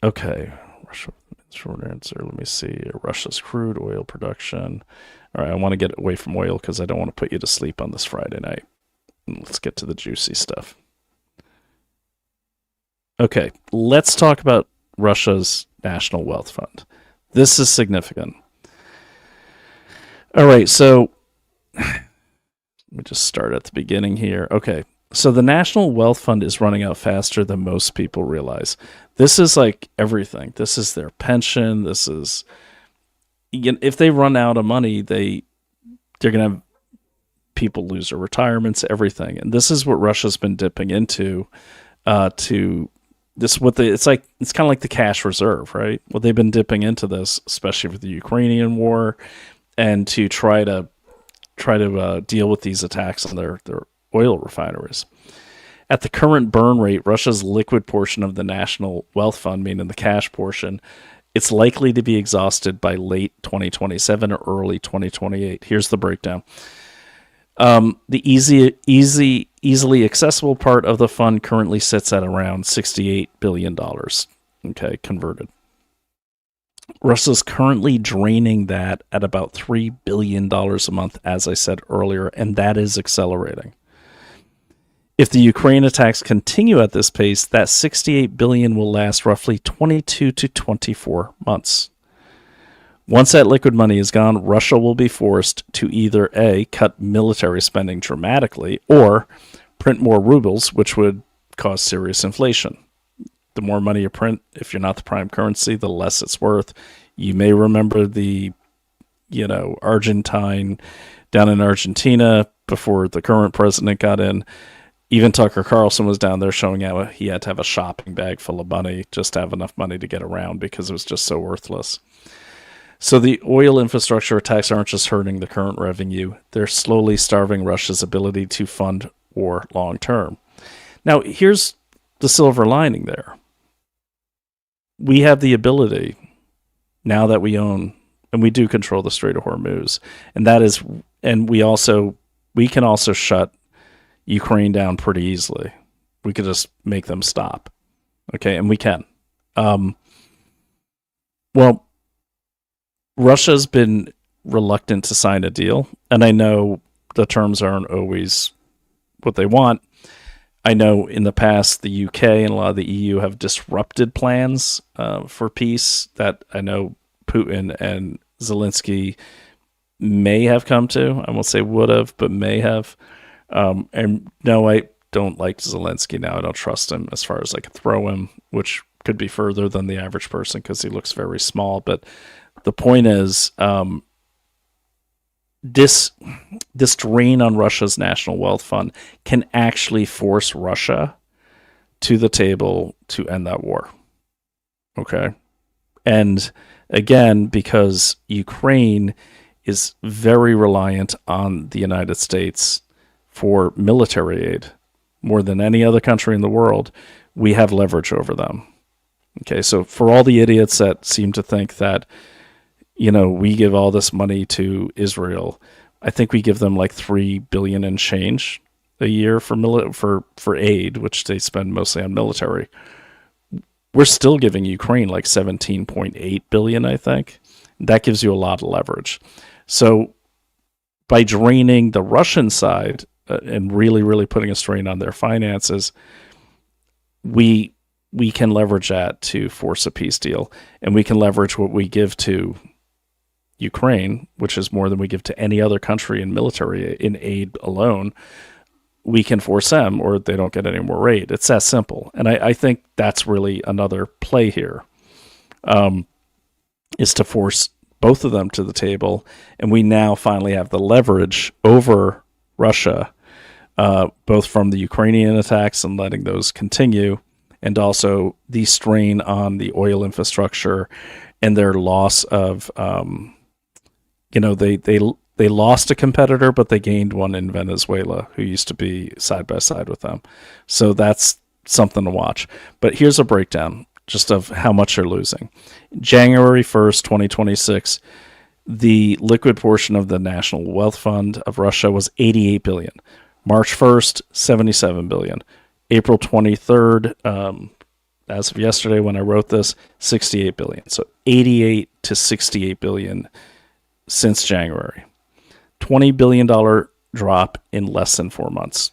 Okay, Russia short answer. Let me see. Russia's crude oil production. All right, I want to get away from oil because I don't want to put you to sleep on this Friday night. Let's get to the juicy stuff. Okay, let's talk about Russia's National Wealth Fund. This is significant. All right, so let me just start at the beginning here. Okay, so the National Wealth Fund is running out faster than most people realize. This is like everything. This is their pension. This is, if they run out of money, they're going to have people lose their retirements, everything. And this is what Russia's been dipping into to this. It's kind of like the cash reserve, right? Well, they've been dipping into this, especially for the Ukrainian war, and to try to deal with these attacks on their oil refineries. At the current burn rate, Russia's liquid portion of the National Wealth Fund, meaning the cash portion, it's likely to be exhausted by late 2027 or early 2028. Here's the breakdown. The easily accessible part of the fund currently sits at around $68 billion. Okay, converted. Russia's currently draining that at about $3 billion a month, as I said earlier, and that is accelerating. If the Ukraine attacks continue at this pace, that $68 billion will last roughly 22 to 24 months. Once that liquid money is gone, Russia will be forced to either A, cut military spending dramatically, or print more rubles, which would cause serious inflation. The more money you print, if you're not the prime currency, the less it's worth. You may remember the, Argentine down in Argentina before the current president got in. Even Tucker Carlson was down there showing how he had to have a shopping bag full of money just to have enough money to get around because it was just so worthless. So the oil infrastructure attacks aren't just hurting the current revenue. They're slowly starving Russia's ability to fund war long term. Now, here's the silver lining there. We have the ability, now that we own, and we do control the Strait of Hormuz, and we can also shut Ukraine down pretty easily. We could just make them stop. Okay, and we can. Well, Russia's been reluctant to sign a deal, and I know the terms aren't always what they want. I know in the past the UK and a lot of the EU have disrupted plans for peace that I know Putin and Zelensky may have come to. I won't say would have, but may have. And no, I don't like Zelensky now. I don't trust him as far as I could throw him, which could be further than the average person because he looks very small. But the point is, this drain on Russia's National Wealth Fund can actually force Russia to the table to end that war. Okay? And again, because Ukraine is very reliant on the United States for military aid, more than any other country in the world, we have leverage over them. Okay, so for all the idiots that seem to think that, we give all this money to Israel, I think we give them like $3 billion and change a year for aid, which they spend mostly on military. We're still giving Ukraine like $17.8 billion, I think. That gives you a lot of leverage. So by draining the Russian side and really, really putting a strain on their finances, we can leverage that to force a peace deal, and we can leverage what we give to Ukraine, which is more than we give to any other country in military in aid alone. We can force them, or they don't get any more aid. It's that simple. And I think that's really another play here, is to force both of them to the table. And we now finally have the leverage over Russia both from the Ukrainian attacks and letting those continue, and also the strain on the oil infrastructure and their loss of, they lost a competitor, but they gained one in Venezuela who used to be side by side with them. So that's something to watch. But here's a breakdown just of how much they're losing. January 1st, 2026, the liquid portion of the National Wealth Fund of Russia was 88 billion. March 1st, 77 billion. April 23rd, as of yesterday when I wrote this, 68 billion. So 88 to 68 billion since January. $20 billion drop in less than 4 months.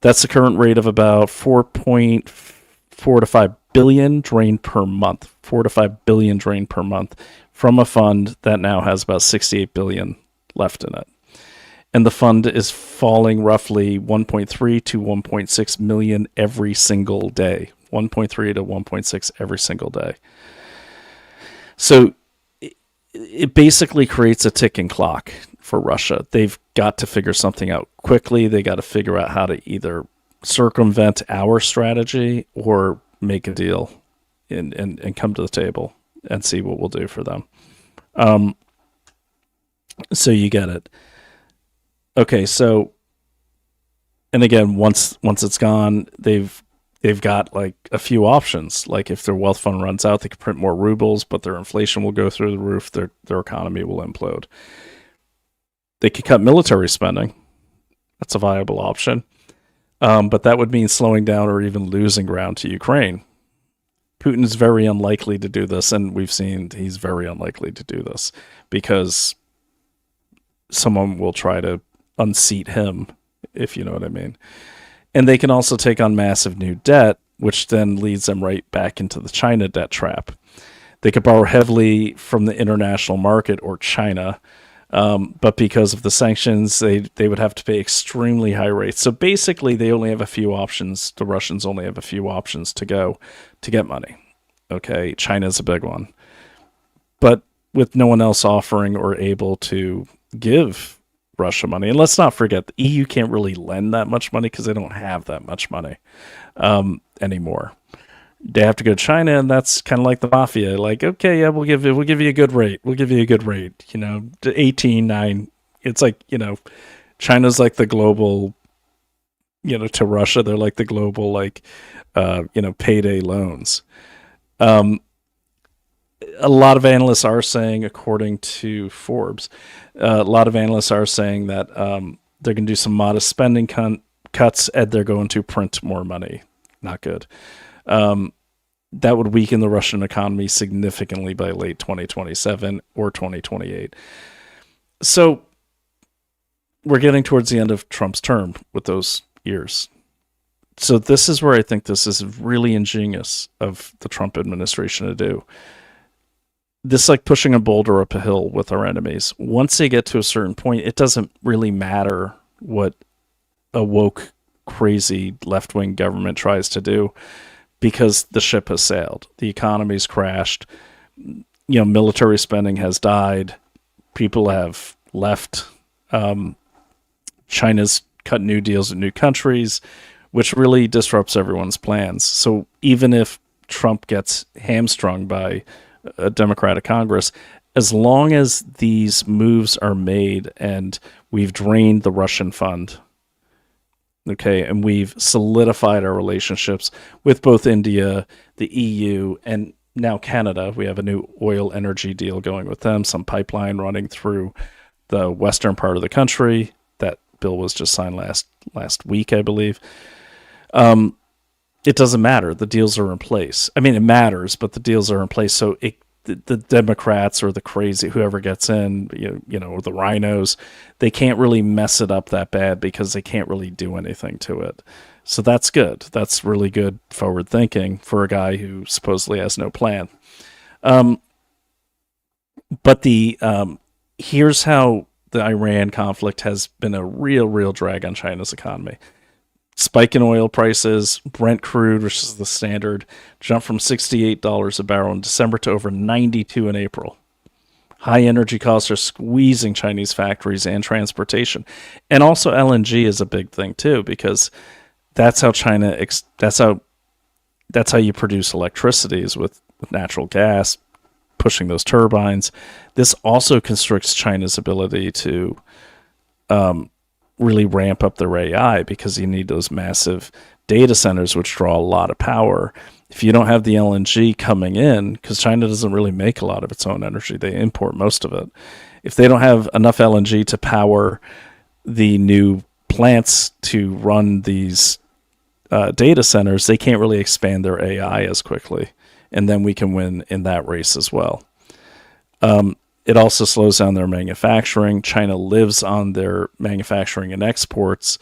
That's the current rate of about 4.4 to 5 billion drained per month. 4 to 5 billion drained per month from a fund that now has about 68 billion left in it. And the fund is falling roughly 1.3 to 1.6 million every single day. 1.3 to 1.6 every single day. So it basically creates a ticking clock for Russia. They've got to figure something out quickly. They got to figure out how to either circumvent our strategy or make a deal and come to the table and see what we'll do for them. So you get it. Okay, so, and again, once it's gone, they've got like a few options. Like if their wealth fund runs out, they can print more rubles, but their inflation will go through the roof. Their economy will implode. They could cut military spending. That's a viable option. But that would mean slowing down or even losing ground to Ukraine. Putin is very unlikely to do this, and we've seen he's very unlikely to do this because someone will try to unseat him, if you know what I mean. And they can also take on massive new debt, which then leads them right back into the China debt trap. They could borrow heavily from the international market or China, but because of the sanctions, they would have to pay extremely high rates. So basically, they only have a few options. The Russians only have a few options to go to get money. Okay, China's a big one. But with no one else offering or able to give Russia money. And let's not forget, the EU can't really lend that much money because they don't have that much money anymore. They have to go to China, and that's kind of like the mafia. Like, okay, yeah, we'll give you a good rate. We'll give you a good rate. 18.9. It's like, China's like the global, to Russia, they're like the global, like, payday loans. A lot of analysts are saying, according to Forbes, a lot of analysts are saying that they're going to do some modest spending cuts and they're going to print more money. Not good. That would weaken the Russian economy significantly by late 2027 or 2028. So we're getting towards the end of Trump's term with those years. So this is where I think this is really ingenious of the Trump administration to do. This is like pushing a boulder up a hill with our enemies. Once they get to a certain point, it doesn't really matter what a woke, crazy left-wing government tries to do because the ship has sailed. The economy's crashed. Military spending has died. People have left. China's cut new deals with new countries, which really disrupts everyone's plans. So even if Trump gets hamstrung by a Democratic Congress, as long as these moves are made and we've drained the Russian fund, okay, and we've solidified our relationships with both India, the EU, and now Canada. We have a new oil energy deal going with them, some pipeline running through the western part of the country. That bill was just signed last week, I believe. It doesn't matter. The deals are in place. I mean, it matters, but the deals are in place. So the Democrats or the crazy, whoever gets in, or the rhinos, they can't really mess it up that bad because they can't really do anything to it. So that's good. That's really good forward thinking for a guy who supposedly has no plan. But here's how the Iran conflict has been a real drag on China's economy. Spike in oil prices, Brent crude, which is the standard, jumped from $68 a barrel in December to over $92 in April. High energy costs are squeezing Chinese factories and transportation. And also LNG is a big thing too, because that's how that's how you produce electricity is with natural gas, pushing those turbines. This also constricts China's ability to really ramp up their AI, because you need those massive data centers which draw a lot of power. If you don't have the LNG coming in, because China doesn't really make a lot of its own energy, they import most of it. If they don't have enough LNG to power the new plants to run these data centers, they can't really expand their AI as quickly. And then we can win in that race as well. It also slows down their manufacturing. China lives on their manufacturing and exports.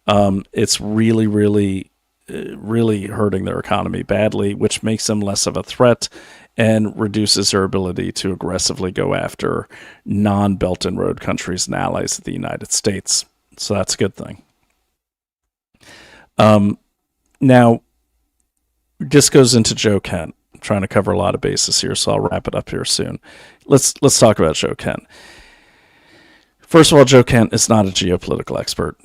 It's really, really, really hurting their economy badly, which makes them less of a threat and reduces their ability to aggressively go after non-Belt and Road countries and allies of the United States. So that's a good thing. Now, this goes into Joe Kent. I'm trying to cover a lot of bases here, so I'll wrap it up here soon. Let's talk about Joe Kent. First of all, Joe Kent is not a geopolitical expert.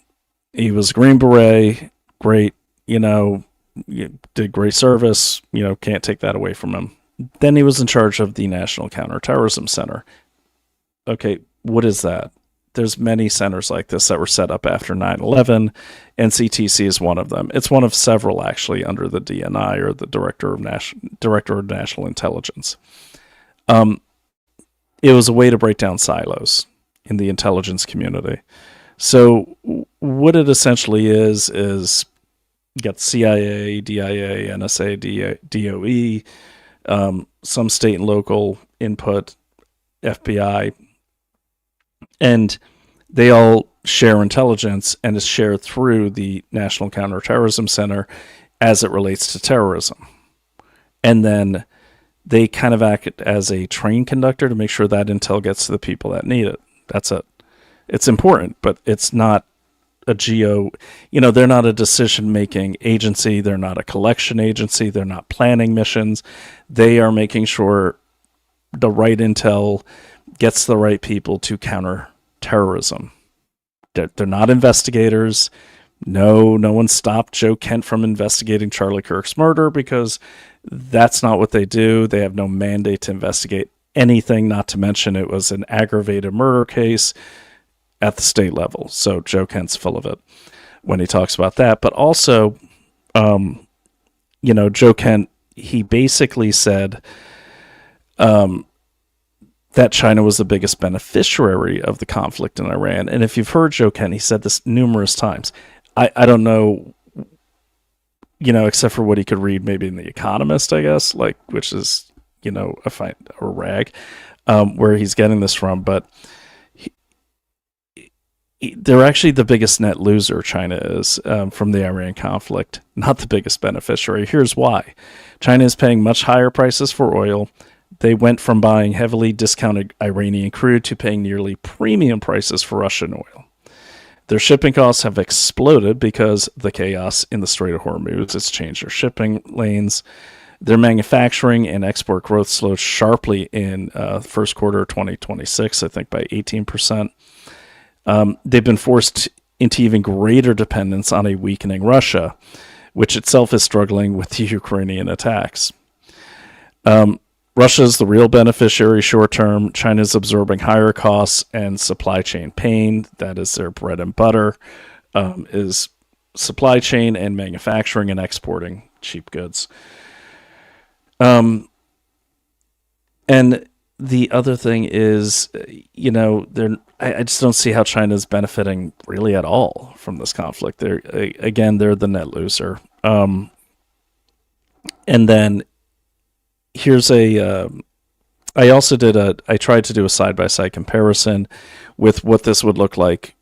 He was a Green Beret, great, did great service, can't take that away from him. Then he was in charge of the National Counterterrorism Center. Okay, what is that? There's many centers like this that were set up after 9/11. NCTC is one of them. It's one of several, actually, under the DNI, or the Director of National Intelligence. It was a way to break down silos in the intelligence community. So what it essentially is you got CIA, DIA, NSA, DOE, some state and local input, FBI, and they all share intelligence, and is shared through the National Counterterrorism Center as it relates to terrorism. And then they kind of act as a train conductor to make sure that intel gets to the people that need it. That's it. It's important, but it's not a they're not a decision-making agency. They're not a collection agency. They're not planning missions. They are making sure the right intel gets the right people to counter terrorism. They're not investigators. No one stopped Joe Kent from investigating Charlie Kirk's murder, because that's not what they do. They have no mandate to investigate anything, not to mention it was an aggravated murder case at the state level. So Joe Kent's full of it when he talks about that. But also, Joe Kent, he basically said that China was the biggest beneficiary of the conflict in Iran. And if you've heard Joe Kent, he said this numerous times. I don't know, except for what he could read maybe in The Economist, I guess, which is, a rag, where he's getting this from. But they're actually the biggest net loser, China is, from the Iran conflict, not the biggest beneficiary. Here's why. China is paying much higher prices for oil. They went from buying heavily discounted Iranian crude to paying nearly premium prices for Russian oil. Their shipping costs have exploded because the chaos in the Strait of Hormuz has changed their shipping lanes. Their manufacturing and export growth slowed sharply in first quarter of 2026, I think by 18%. They've been forced into even greater dependence on a weakening Russia, which itself is struggling with the Ukrainian attacks. Russia is the real beneficiary short term. China is absorbing higher costs and supply chain pain. That is their bread and butter, is supply chain and manufacturing and exporting cheap goods. And the other thing is, I just don't see how China is benefiting really at all from this conflict. They're the net loser. And then here's I tried to do a side-by-side comparison with what this would look like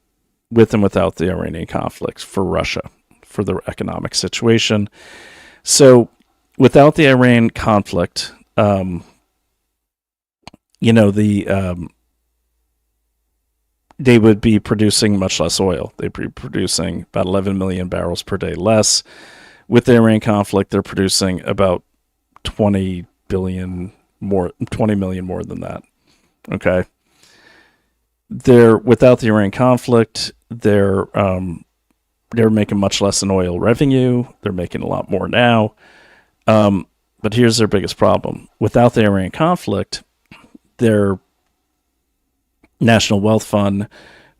with and without the Iranian conflict for Russia, for their economic situation. So without the Iran conflict, they would be producing much less oil. They'd be producing about 11 million barrels per day less. With the Iran conflict, they're producing about 20 million more than that. Okay, they're without the Iran conflict, they're making much less in oil revenue. They're making a lot more now. But here's their biggest problem: without the Iran conflict, their national wealth fund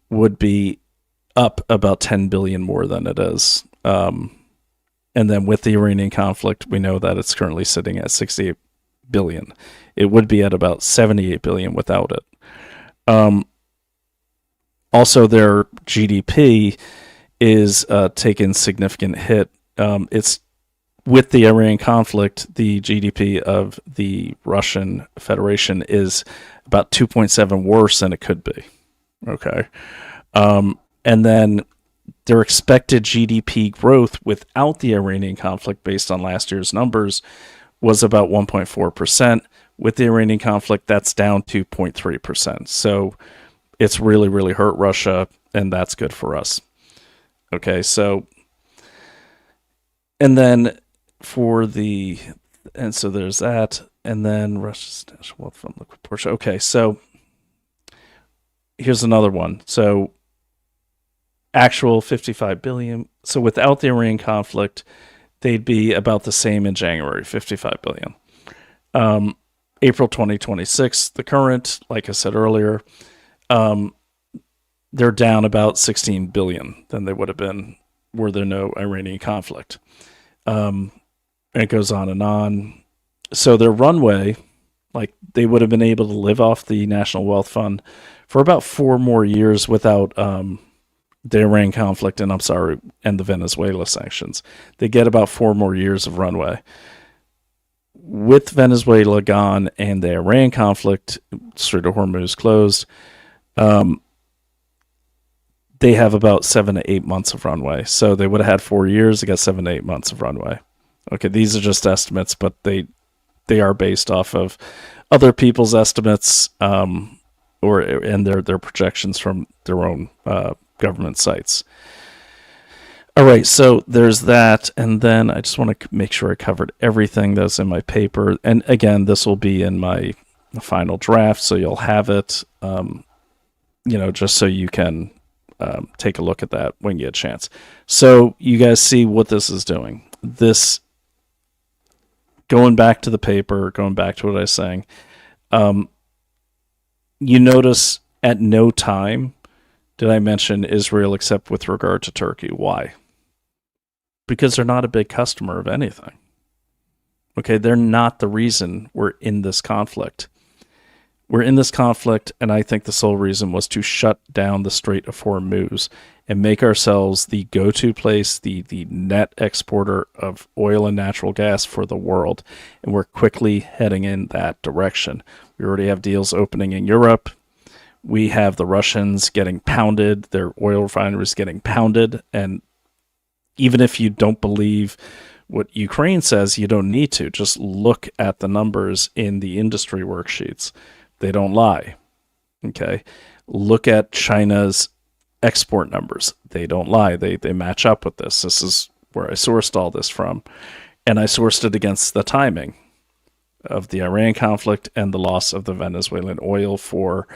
would be up about 10 billion more than it is. And then with the Iranian conflict, we know that it's currently sitting at 68 billion. It would be at about 78 billion without it. Also, their GDP is taking significant hit. It's with the Iran conflict, the GDP of the Russian Federation is about 2.7 worse than it could be. Okay. And then their expected GDP growth without the Iranian conflict, based on last year's numbers, was about 1.4%. With the Iranian conflict, that's down to 0.3%. So it's really, really hurt Russia, and that's good for us. Okay, so, and then for the, and so there's that, and then Russia's national wealth fund liquid portion. Okay, so here's another one. So actual 55 billion. So without the Iran conflict, they'd be about the same in January, 55 billion. April 2026, the current, like I said earlier, they're down about 16 billion than they would have been were there no Iranian conflict. And it goes on and on. So their runway, like they would have been able to live off the National Wealth Fund for about 4 more years without the Iran conflict and the Venezuela sanctions. They get about 4 more years of runway. With Venezuela gone and the Iran conflict, Strait of Hormuz closed, they have about 7 to 8 months of runway. So they would have had 4 years. They got 7 to 8 months of runway. Okay, these are just estimates, but they are based off of other people's estimates and their projections from their own government sites. All right, so there's that, and then I just want to make sure I covered everything that's in my paper. And again, this will be in my final draft, so you'll have it. Just so you can take a look at that when you get a chance. So you guys see what this is doing. This, going back to the paper, going back to what I was saying, you notice at no time did I mention Israel except with regard to Turkey. Why? Because they're not a big customer of anything. Okay, they're not the reason we're in this conflict. We're in this conflict, and I think the sole reason was to shut down the Strait of Hormuz and make ourselves the go-to place, the net exporter of oil and natural gas for the world. And we're quickly heading in that direction. We already have deals opening in Europe. We have the Russians getting pounded, their oil refineries getting pounded. And even if you don't believe what Ukraine says, you don't need to. Just look at the numbers in the industry worksheets. They don't lie. Okay. Look at China's export numbers. They don't lie. They match up with this. This is where I sourced all this from. And I sourced it against the timing of the Iran conflict and the loss of the Venezuelan oil for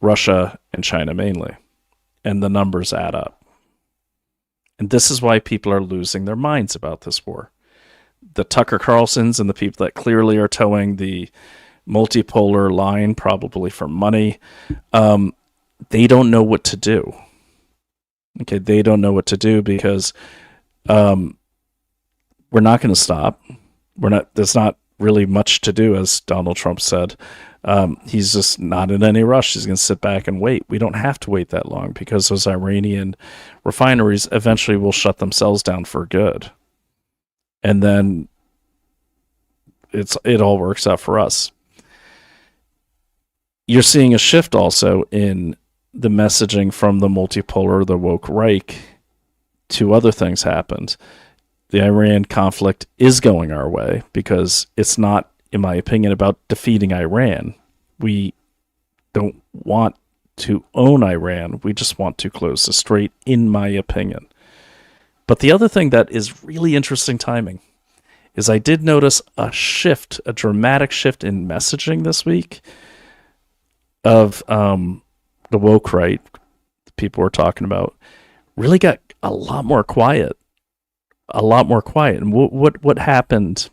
Russia and China mainly. And the numbers add up. And this is why people are losing their minds about this war. The Tucker Carlsons and the people that clearly are towing the multipolar line, probably for money, they don't know what to do. Okay, they don't know what to do because we're not going to stop. There's not really much to do, as Donald Trump said. He's just not in any rush. He's going to sit back and wait. We don't have to wait that long because those Iranian refineries eventually will shut themselves down for good. And then it all works out for us. You're seeing a shift also in the messaging from the multipolar, the woke Reich, to other things happened. The Iran conflict is going our way because it's not, in my opinion, about defeating Iran. We don't want to own Iran. We just want to close the strait, in my opinion. But the other thing that is really interesting timing is I did notice a dramatic shift in messaging this week. of the woke right, the people we're talking about, really got a lot more quiet. And what happened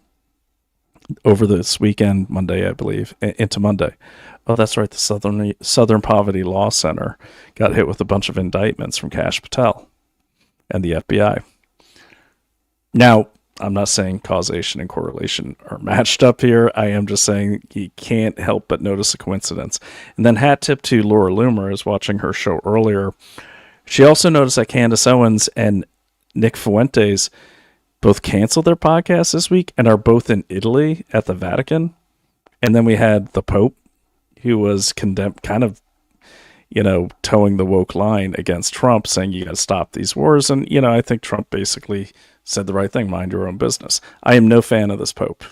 over this weekend, Monday, I believe, into Monday? Oh, that's right. The Southern Poverty Law Center got hit with a bunch of indictments from Kash Patel and the FBI. Now, I'm not saying causation and correlation are matched up here. I am just saying you can't help but notice a coincidence. And then hat tip to Laura Loomer. I was watching her show earlier. She also noticed that Candace Owens and Nick Fuentes both canceled their podcasts this week and are both in Italy at the Vatican. And then we had the Pope, who was condemned, kind of, towing the woke line against Trump, saying you got to stop these wars. And, I think Trump basically said the right thing, mind your own business. I am no fan of this Pope,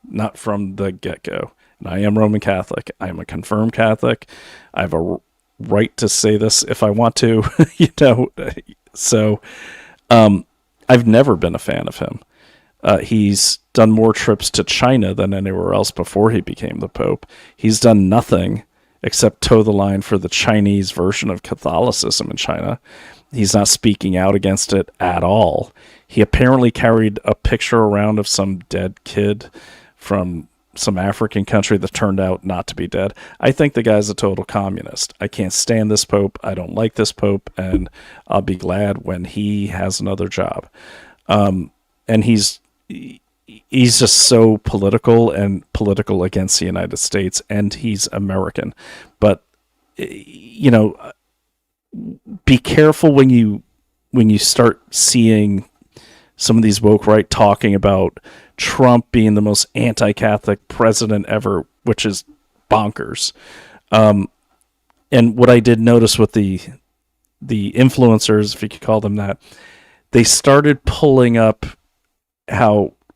not from the get-go. And I am Roman Catholic. I am a confirmed Catholic. I have a right to say this if I want to, So I've never been a fan of him. He's done more trips to China than anywhere else before he became the Pope. He's done nothing except toe the line for the Chinese version of Catholicism in China. He's not speaking out against it at all. He apparently carried a picture around of some dead kid from some African country that turned out not to be dead. I think the guy's a total communist. I can't stand this Pope. I don't like this Pope, and I'll be glad when he has another job. And he's just so political against the United States, and he's American. But be careful when you start seeing some of these woke right talking about Trump being the most anti-Catholic president ever, which is bonkers. And what I did notice with the influencers, if you could call them that, they started pulling up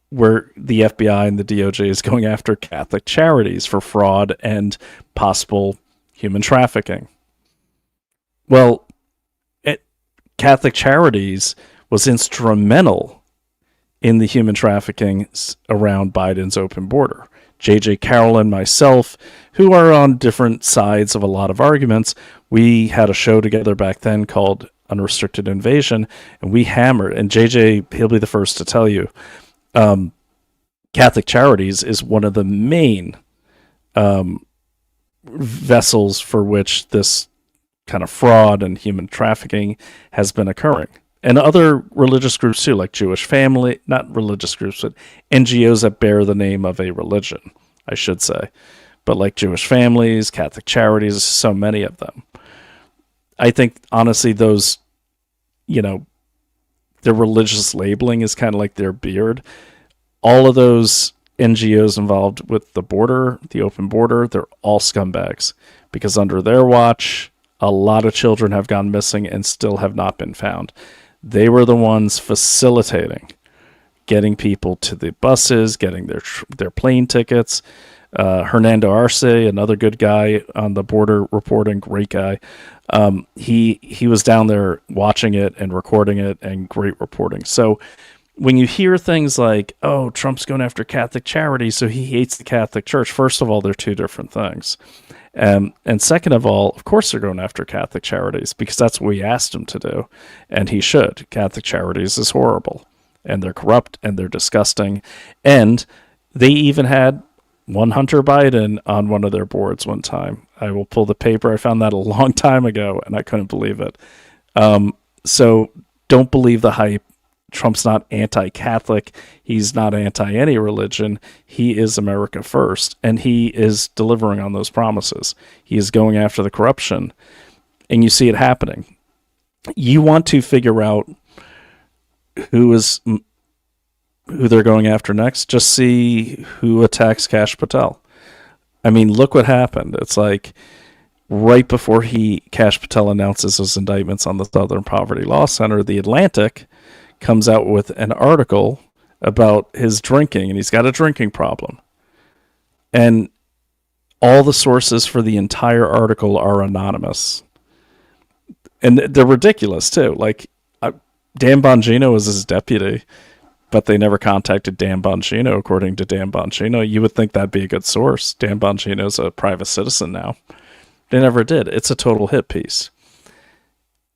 where the FBI and the DOJ is going after Catholic charities for fraud and possible human trafficking. Well, Catholic Charities was instrumental in the human trafficking around Biden's open border. J.J. Carroll and myself, who are on different sides of a lot of arguments, we had a show together back then called Unrestricted Invasion, and we hammered, and J.J., he'll be the first to tell you, Catholic Charities is one of the main vessels for which this kind of fraud and human trafficking has been occurring. And other religious groups too, like Jewish Family, not religious groups, but NGOs that bear the name of a religion, I should say. But like Jewish Families, Catholic Charities, so many of them. I think, honestly, those, their religious labeling is kind of like their beard. All of those NGOs involved with the border, the open border, they're all scumbags. Because under their watch, a lot of children have gone missing and still have not been found. They were the ones facilitating getting people to the buses, getting their plane tickets. Hernando Arce, another good guy on the border reporting, great guy. He was down there watching it and recording it, and great reporting. So when you hear things like, oh, Trump's going after Catholic Charities, so he hates the Catholic Church, first of all, they're two different things. And second of all, of course they're going after Catholic Charities because that's what we asked him to do, and he should. Catholic Charities is horrible, and they're corrupt, and they're disgusting, and they even had one Hunter Biden on one of their boards one time. I will pull the paper. I found that a long time ago, and I couldn't believe it. So don't believe the hype. Trump's not anti-Catholic. He's not anti-any religion. He is America first, and he is delivering on those promises. He is going after the corruption, and you see it happening. You want to figure out who they're going after next. Just see who attacks Kash Patel. I mean, look what happened. It's like right before Kash Patel announces his indictments on the Southern Poverty Law Center, The Atlantic comes out with an article about his drinking, and he's got a drinking problem. And all the sources for the entire article are anonymous. And they're ridiculous, too. Like, Dan Bongino was his deputy, but they never contacted Dan Bongino, according to Dan Bongino. You would think that'd be a good source. Dan Bongino's a private citizen now. They never did. It's a total hit piece.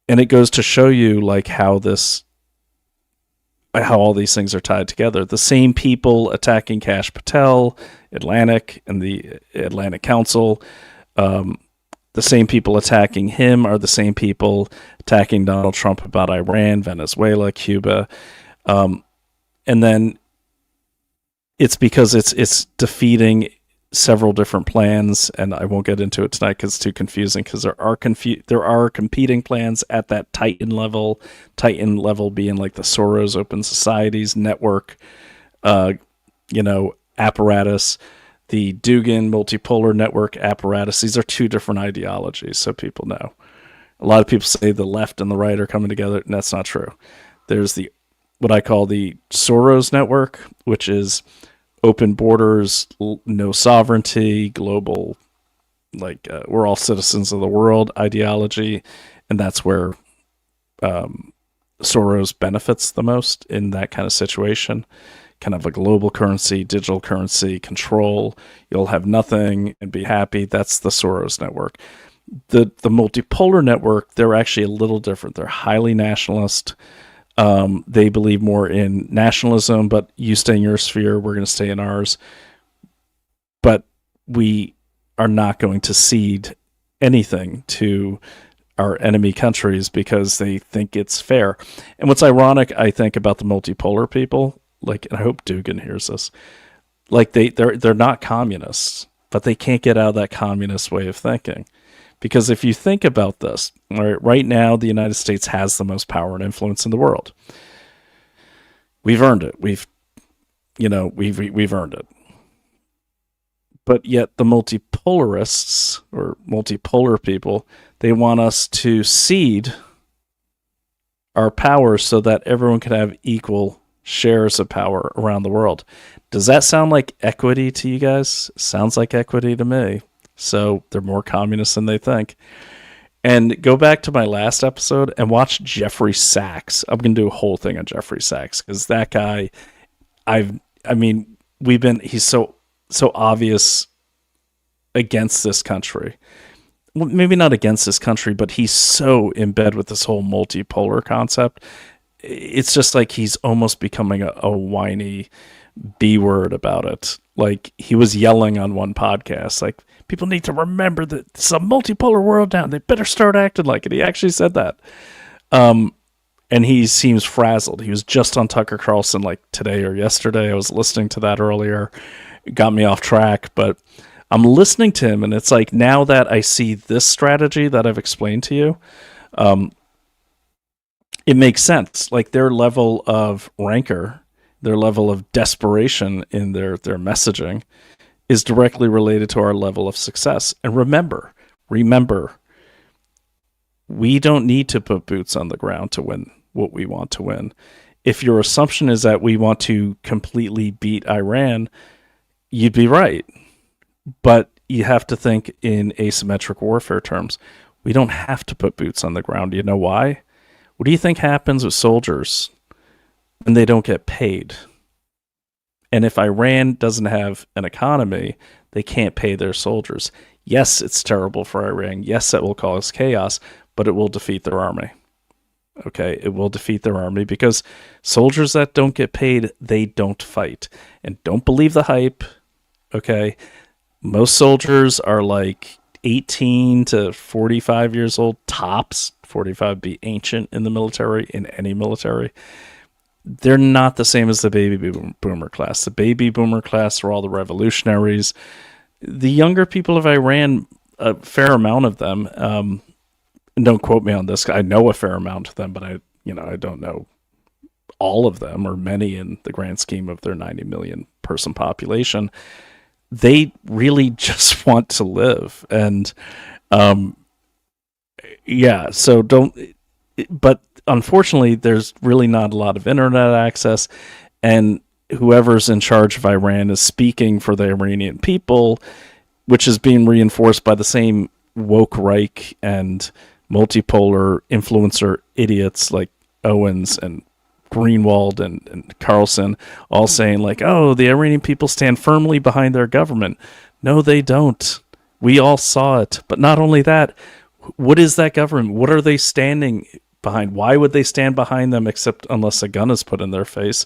And it goes to show you like how all these things are tied together. The same people attacking Kash Patel, Atlantic, and the Atlantic Council, the same people attacking him are the same people attacking Donald Trump about Iran, Venezuela, Cuba. And then it's because it's defeating several different plans, and I won't get into it tonight because it's too confusing, because there are competing plans at that Titan level being like the Soros Open Societies network, apparatus, the Dugan multipolar network apparatus. These are two different ideologies, so people know. A lot of people say the left and the right are coming together, and that's not true. There's what I call the Soros network, which is open borders, no sovereignty, global, we're all citizens of the world ideology, and that's where Soros benefits the most in that kind of situation. Kind of a global currency, digital currency, control. You'll have nothing and be happy. That's the Soros network. The multipolar network, they're actually a little different. They're highly nationalist. They believe more in nationalism, but you stay in your sphere, we're going to stay in ours. But we are not going to cede anything to our enemy countries because they think it's fair. And what's ironic, I think, about the multipolar people, and I hope Dugan hears this, they're not communists, but they can't get out of that communist way of thinking. Because if you think about this, right now the United States has the most power and influence in the world. We've earned it. We've earned it. But yet the multipolarists or multipolar people, they want us to cede our power so that everyone can have equal shares of power around the world. Does that sound like equity to you guys? Sounds like equity to me. So they're more communist than they think. And go back to my last episode and watch Jeffrey Sachs. I'm going to do a whole thing on Jeffrey Sachs because that guy, he's so obvious against this country. Well, maybe not against this country, but he's so in bed with this whole multipolar concept. It's just like he's almost becoming a whiny B-word about it. Like he was yelling on one podcast, like, people need to remember that it's a multipolar world now. They better start acting like it. He actually said that. And he seems frazzled. He was just on Tucker Carlson like today or yesterday. I was listening to that earlier. It got me off track, but I'm listening to him, and it's like now that I see this strategy that I've explained to you, it makes sense. Like their level of rancor, their level of desperation in their messaging is directly related to our level of success. And remember, we don't need to put boots on the ground to win what we want to win. If your assumption is that we want to completely beat Iran, you'd be right. But you have to think in asymmetric warfare terms. We don't have to put boots on the ground. You know why? What do you think happens with soldiers when they don't get paid? And if Iran doesn't have an economy, they can't pay their soldiers. Yes, it's terrible for Iran. Yes, that will cause chaos, but it will defeat their army. Okay, it will defeat their army because soldiers that don't get paid, they don't fight. And don't believe the hype, okay? Most soldiers are like 18 to 45 years old, tops. 45 be ancient in the military, in any military. They're not the same as the baby boomer class. The baby boomer class are all the revolutionaries. The younger people of Iran, a fair amount of them, and don't quote me on this, I know a fair amount of them, but I don't know all of them or many in the grand scheme of their 90 million person population. They really just want to live. And but unfortunately, there's really not a lot of internet access, and whoever's in charge of Iran is speaking for the Iranian people, which is being reinforced by the same woke Reich and multipolar influencer idiots like Owens and Greenwald and Carlson, all saying like, oh, the Iranian people stand firmly behind their government. No, they don't. We all saw it. But not only that, what is that government? What are they standing behind? Why would they stand behind them except unless a gun is put in their face?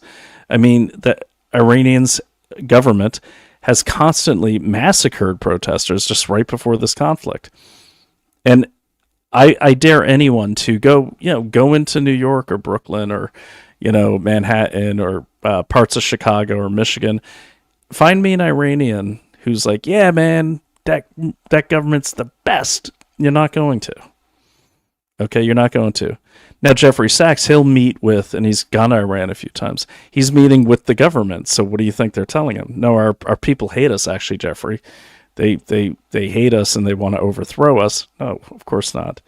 I mean, the Iranians government has constantly massacred protesters just right before this conflict. And I dare anyone to go into New York or Brooklyn or, Manhattan or parts of Chicago or Michigan. Find me an Iranian who's like, yeah, man, that government's the best. You're not going to. Okay, you're not going to. Now, Jeffrey Sachs, he'll meet with, and he's gone to Iran a few times, he's meeting with the government. So what do you think they're telling him? No, our people hate us, actually, Jeffrey. They hate us and they want to overthrow us. No, of course not.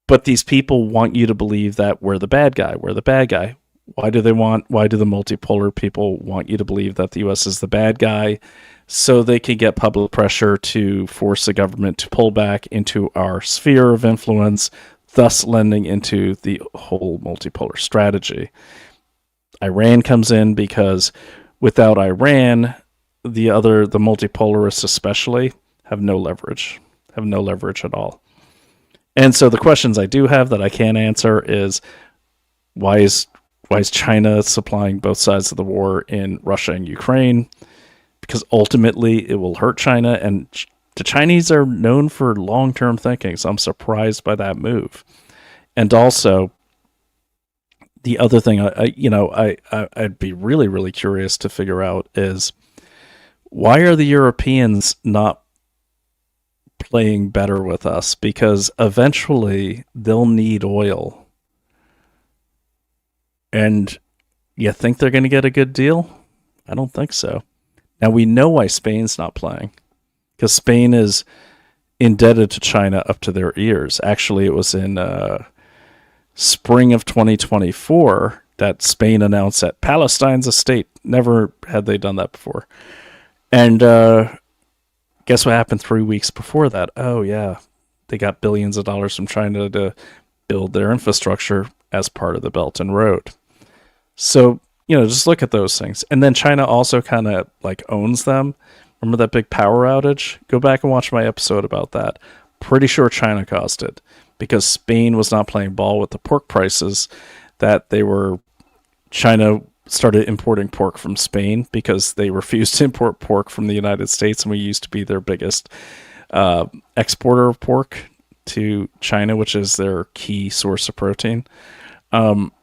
But these people want you to believe that we're the bad guy. We're the bad guy. Why do the multipolar people want you to believe that the U.S. is the bad guy? So they can get public pressure to force the government to pull back into our sphere of influence, thus lending into the whole multipolar strategy. Iran comes in because without Iran, the multipolarists especially, have no leverage at all. And so the questions I do have that I can't answer is why is China supplying both sides of the war in Russia and Ukraine? Because ultimately it will hurt China, and the Chinese are known for long-term thinking, so I'm surprised by that move. And also, the other thing I'd be really, really curious to figure out is why are the Europeans not playing better with us? Because eventually they'll need oil. And you think they're going to get a good deal? I don't think so. Now, we know why Spain's not playing, because Spain is indebted to China up to their ears. Actually, it was in spring of 2024 that Spain announced that Palestine's a state. Never had they done that before. And guess what happened 3 weeks before that? Oh, yeah. They got billions of dollars from China to build their infrastructure as part of the Belt and Road. So, just look at those things. And then China also kind of owns them. Remember that big power outage? Go back and watch my episode about that. Pretty sure China caused it because Spain was not playing ball with the pork prices that China started importing pork from Spain because they refused to import pork from the United States, and we used to be their biggest exporter of pork to China, which is their key source of protein.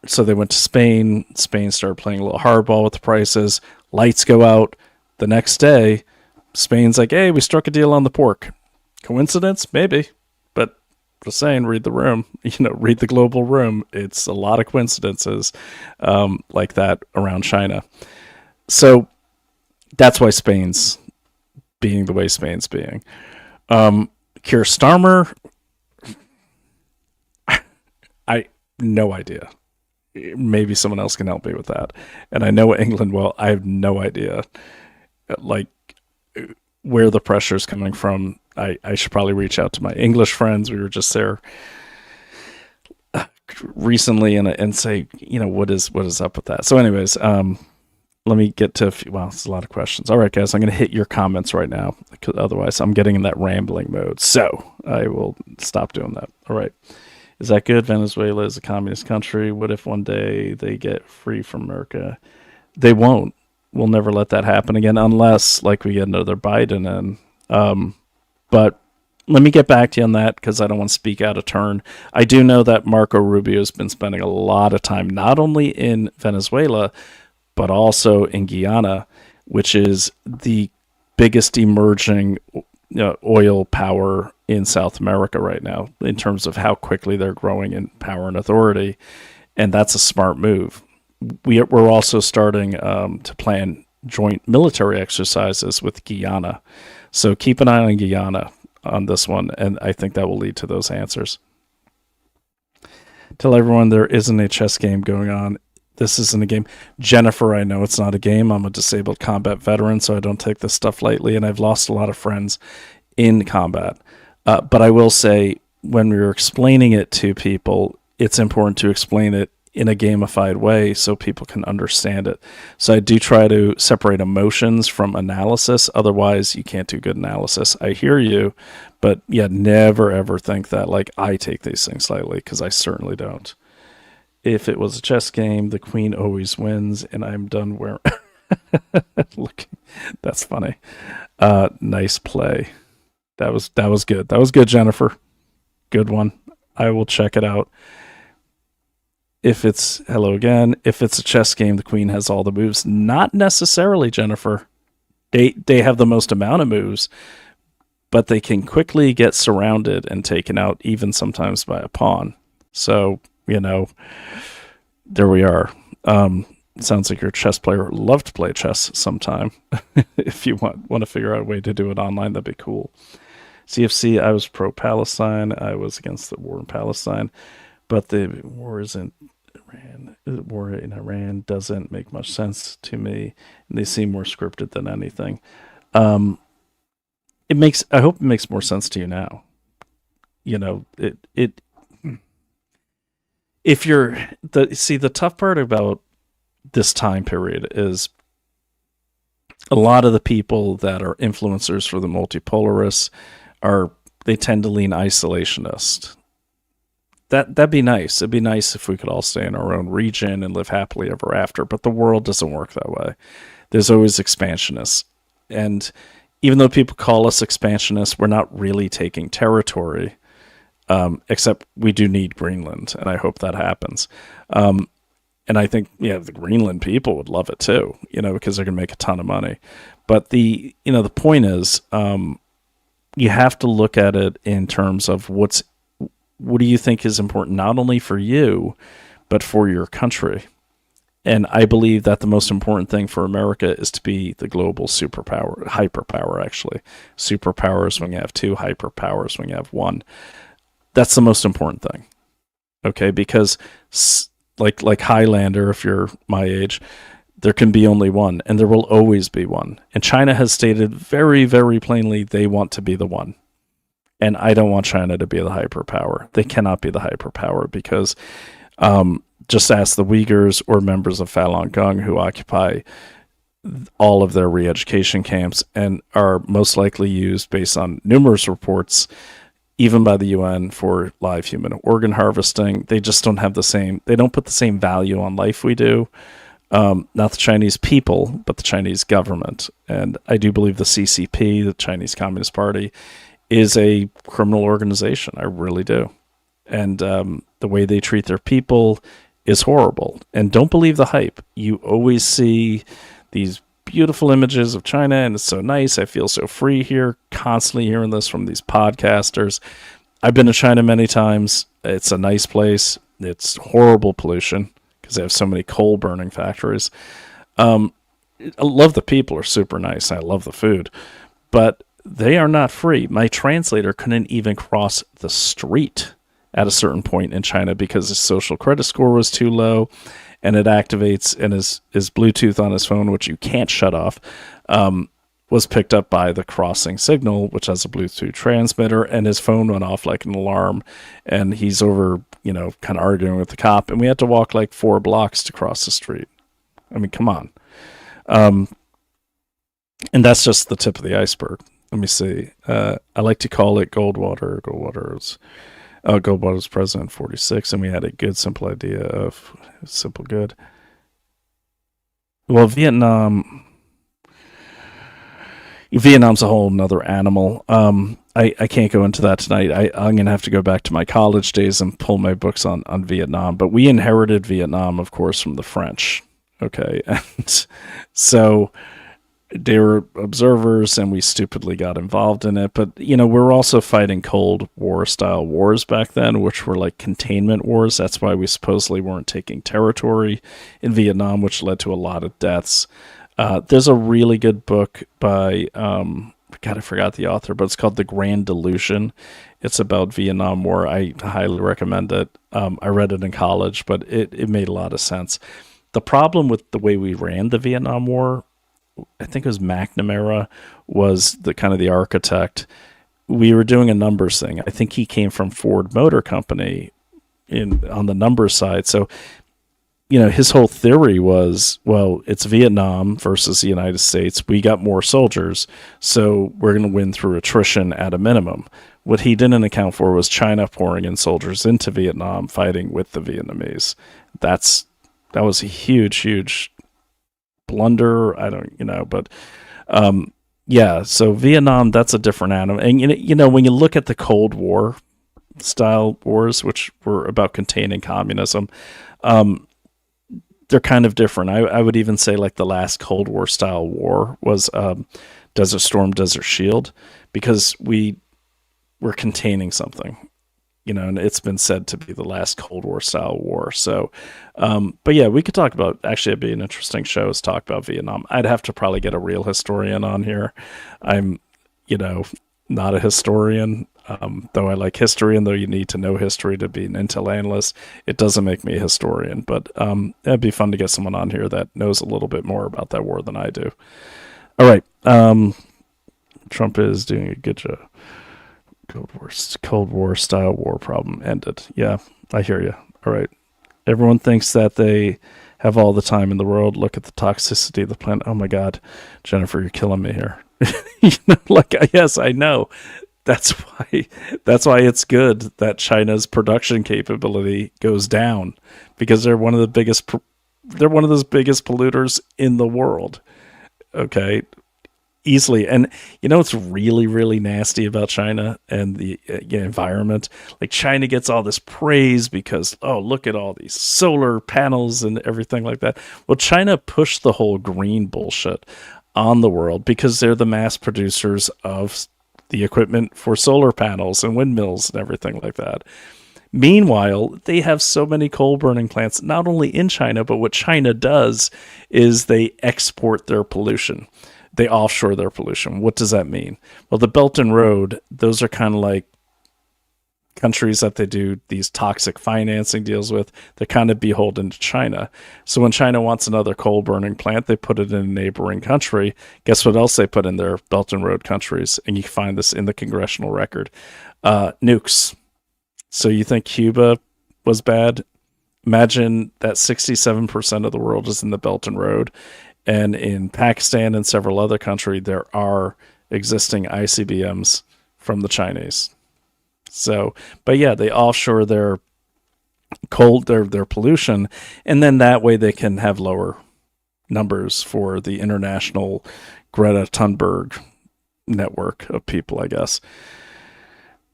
So they went to Spain. Spain started playing a little hardball with the prices. Lights go out. The next day, Spain's like, hey, we struck a deal on the pork. Coincidence? Maybe. But just saying, read the room. Read the global room. It's a lot of coincidences like that around China. So that's why Spain's being the way Spain's being. Keir Starmer, no idea. Maybe someone else can help me with that. And I know England well. I have no idea, where the pressure is coming from. I should probably reach out to my English friends. We were just there recently and say, what is up with that? So anyways, let me get to a few. Wow, it's a lot of questions. All right, guys, I'm going to hit your comments right now. Otherwise, I'm getting in that rambling mode. So I will stop doing that. All right. Is that good? Venezuela is a communist country. What if one day they get free from America? They won't. We'll never let that happen again unless, we get another Biden in. But let me get back to you on that because I don't want to speak out of turn. I do know that Marco Rubio has been spending a lot of time not only in Venezuela, but also in Guyana, which is the biggest emerging oil power in South America right now in terms of how quickly they're growing in power and authority. And that's a smart move. We're also starting to plan joint military exercises with Guyana. So keep an eye on Guyana on this one, and I think that will lead to those answers. Tell everyone there isn't a chess game going on. This isn't a game. Jennifer, I know it's not a game. I'm a disabled combat veteran, so I don't take this stuff lightly, and I've lost a lot of friends in combat. But I will say, when we were explaining it to people, it's important to explain it in a gamified way so people can understand it. So I do try to separate emotions from analysis. Otherwise, you can't do good analysis. I hear you, but yeah, never ever think that like I take these things lightly, because I certainly don't. If it was a chess game, the queen always wins, and I'm done where. Look, that's funny. Nice play. That was good. That was good, Jennifer. Good one. I will check it out. If it's hello again, if it's a chess game, the queen has all the moves. Not necessarily, Jennifer. They have the most amount of moves, but they can quickly get surrounded and taken out, even sometimes by a pawn. So, there we are. Sounds like you're a chess player. Love to play chess sometime. If you want to figure out a way to do it online, that'd be cool. CFC, I was pro-Palestine. I was against the war in Palestine, but the war in Iran doesn't make much sense to me, and they seem more scripted than anything. I hope it makes more sense to you now. If you're the tough part about this time period is a lot of the people that are influencers for the multipolarists they tend to lean isolationist. That'd be nice. It'd be nice if we could all stay in our own region and live happily ever after, but the world doesn't work that way. There's always expansionists. And even though people call us expansionists, we're not really taking territory. Except we do need Greenland, and I hope that happens. And I think, the Greenland people would love it too, because they're going to make a ton of money. But the point is, you have to look at it in terms of what do you think is important, not only for you, but for your country. And I believe that the most important thing for America is to be the global hyperpower, actually. Superpowers when you have two, hyperpowers when you have one. That's the most important thing, okay? Because like Highlander, if you're my age, there can be only one, and there will always be one. And China has stated very, very plainly they want to be the one. And I don't want China to be the hyperpower. They cannot be the hyperpower because just ask the Uyghurs or members of Falun Gong who occupy all of their re-education camps and are most likely used, based on numerous reports, even by the UN, for live human organ harvesting. They just don't have they don't put the same value on life we do. Not the Chinese people, but the Chinese government. And I do believe the CCP, the Chinese Communist Party, is a criminal organization. I really do. And the way they treat their people is horrible. And don't believe the hype. You always see these beautiful images of China, and it's so nice. I feel so free here, constantly hearing this from these podcasters. I've been to China many times. It's a nice place. It's horrible pollution because they have so many coal burning factories. I love the people, are super nice. I love the food, but they are not free. My translator couldn't even cross the street at a certain point in China because his social credit score was too low. And it activates, and his Bluetooth on his phone, which you can't shut off, was picked up by the crossing signal, which has a Bluetooth transmitter, and his phone went off like an alarm, and he's over, kind of arguing with the cop, and we had to walk like 4 blocks to cross the street. I mean, come on. And that's just the tip of the iceberg. Let me see. I like to call it Goldwater. Goldwater's president 46, and we had a good, simple idea of simple good. Well, Vietnam's a whole nother animal. I can't go into that tonight. I'm going to have to go back to my college days and pull my books on Vietnam. But we inherited Vietnam, of course, from the French. Okay. And so they were observers, and we stupidly got involved in it. But, we're also fighting Cold War style wars back then, which were like containment wars. That's why we supposedly weren't taking territory in Vietnam, which led to a lot of deaths. There's a really good book by, I forgot the author, but it's called The Grand Delusion. It's about Vietnam War. I highly recommend it. I read it in college, but it made a lot of sense. The problem with the way we ran the Vietnam War, I think it was McNamara was the architect. We were doing a numbers thing. I think he came from Ford Motor Company on the numbers side. So his whole theory was, well, it's Vietnam versus the United States. We got more soldiers, so we're going to win through attrition at a minimum. What he didn't account for was China pouring in soldiers into Vietnam, fighting with the Vietnamese. That was a huge blunder. I don't, but yeah. So Vietnam, that's a different animal. And when you look at the Cold War style wars, which were about containing communism, they're kind of different. I would even say like the last Cold War style war was Desert Storm, Desert Shield, because we're containing something, and it's been said to be the last Cold War style war. So, but yeah, we could talk about, actually it'd be an interesting show to talk about Vietnam. I'd have to probably get a real historian on here. I'm, not a historian, though I like history, and though you need to know history to be an intel analyst, it doesn't make me a historian. But it'd be fun to get someone on here that knows a little bit more about that war than I do. All right. Trump is doing a good job. Cold War style war problem ended. Yeah, I hear you. All right. Everyone thinks that they have all the time in the world. Look at the toxicity of the planet. Oh my God, Jennifer, you're killing me here. Yes, I know. That's why it's good that China's production capability goes down, because they're one of the biggest polluters in the world. Okay. Easily. And what's really, really nasty about China and the environment? Like, China gets all this praise because, look at all these solar panels and everything like that. Well, China pushed the whole green bullshit on the world because they're the mass producers of the equipment for solar panels and windmills and everything like that. Meanwhile, they have so many coal burning plants, not only in China, but what China does is they export their pollution. They offshore their pollution. What does that mean? Well, the Belt and Road, those are kind of like countries that they do these toxic financing deals with. They're kind of beholden to China. So when China wants another coal burning plant, they put it in a neighboring country. Guess what else they put in their Belt and Road countries? And you can find this in the congressional record. Nukes. So you think Cuba was bad? Imagine that 67% of the world is in the Belt and Road. And in Pakistan and several other countries, there are existing ICBMs from the Chinese. So, but yeah, they offshore their pollution, and then that way they can have lower numbers for the international Greta Thunberg network of people, I guess.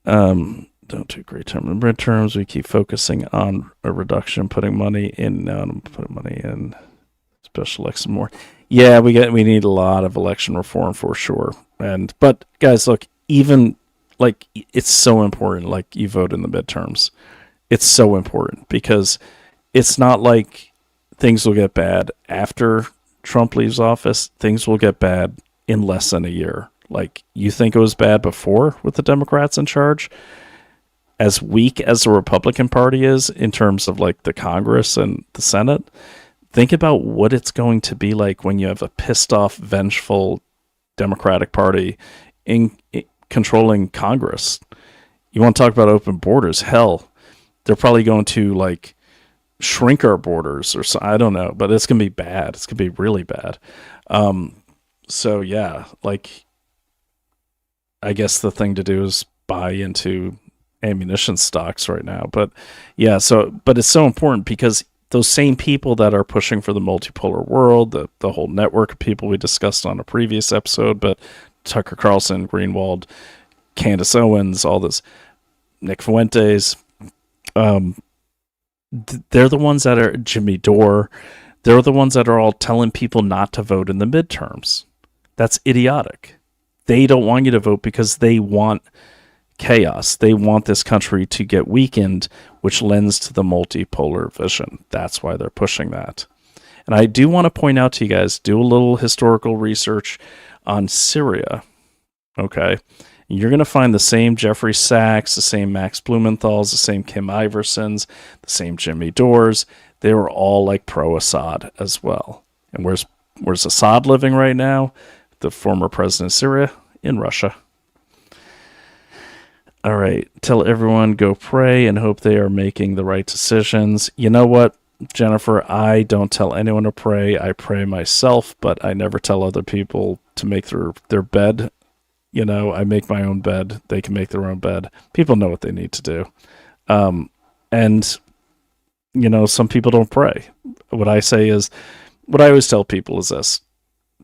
Don't do great term in midterms. We keep focusing on a reduction, putting money in. Special election more. Yeah, we need a lot of election reform for sure. But guys, look, even like, it's so important, like, you vote in the midterms. It's so important because it's not like things will get bad after Trump leaves office. Things will get bad in less than a year. Like, you think it was bad before with the Democrats in charge? As weak as the Republican Party is in terms of like the Congress and the Senate, think about what it's going to be like when you have a pissed off, vengeful Democratic Party in controlling Congress. You want to talk about open borders? Hell, they're probably going to like shrink our borders or so. I don't know, but it's going to be bad. It's going to be really bad. So yeah, like, I guess the thing to do is buy into ammunition stocks right now. But yeah, but it's so important because those same people that are pushing for the multipolar world, the whole network of people we discussed on a previous episode, but Tucker Carlson, Greenwald, Candace Owens, all this, Nick Fuentes, they're the ones that are, Jimmy Dore, they're the ones that are all telling people not to vote in the midterms. That's idiotic. They don't want you to vote because they want chaos. They want this country to get weakened, which lends to the multipolar vision. That's why they're pushing that. And I do want to point out to you guys, do a little historical research on Syria. Okay. You're going to find the same Jeffrey Sachs, the same Max Blumenthals, the same Kim Iversons, the same Jimmy Dores. They were all like pro-Assad as well. And where's Assad living right now? The former president of Syria, in Russia. All right. Tell everyone, go pray and hope they are making the right decisions. You know what? Jennifer, I don't tell anyone to pray. I pray myself, but I never tell other people to make their bed. I make my own bed. They can make their own bed. People know what they need to do. And, some people don't pray. What I always tell people is this: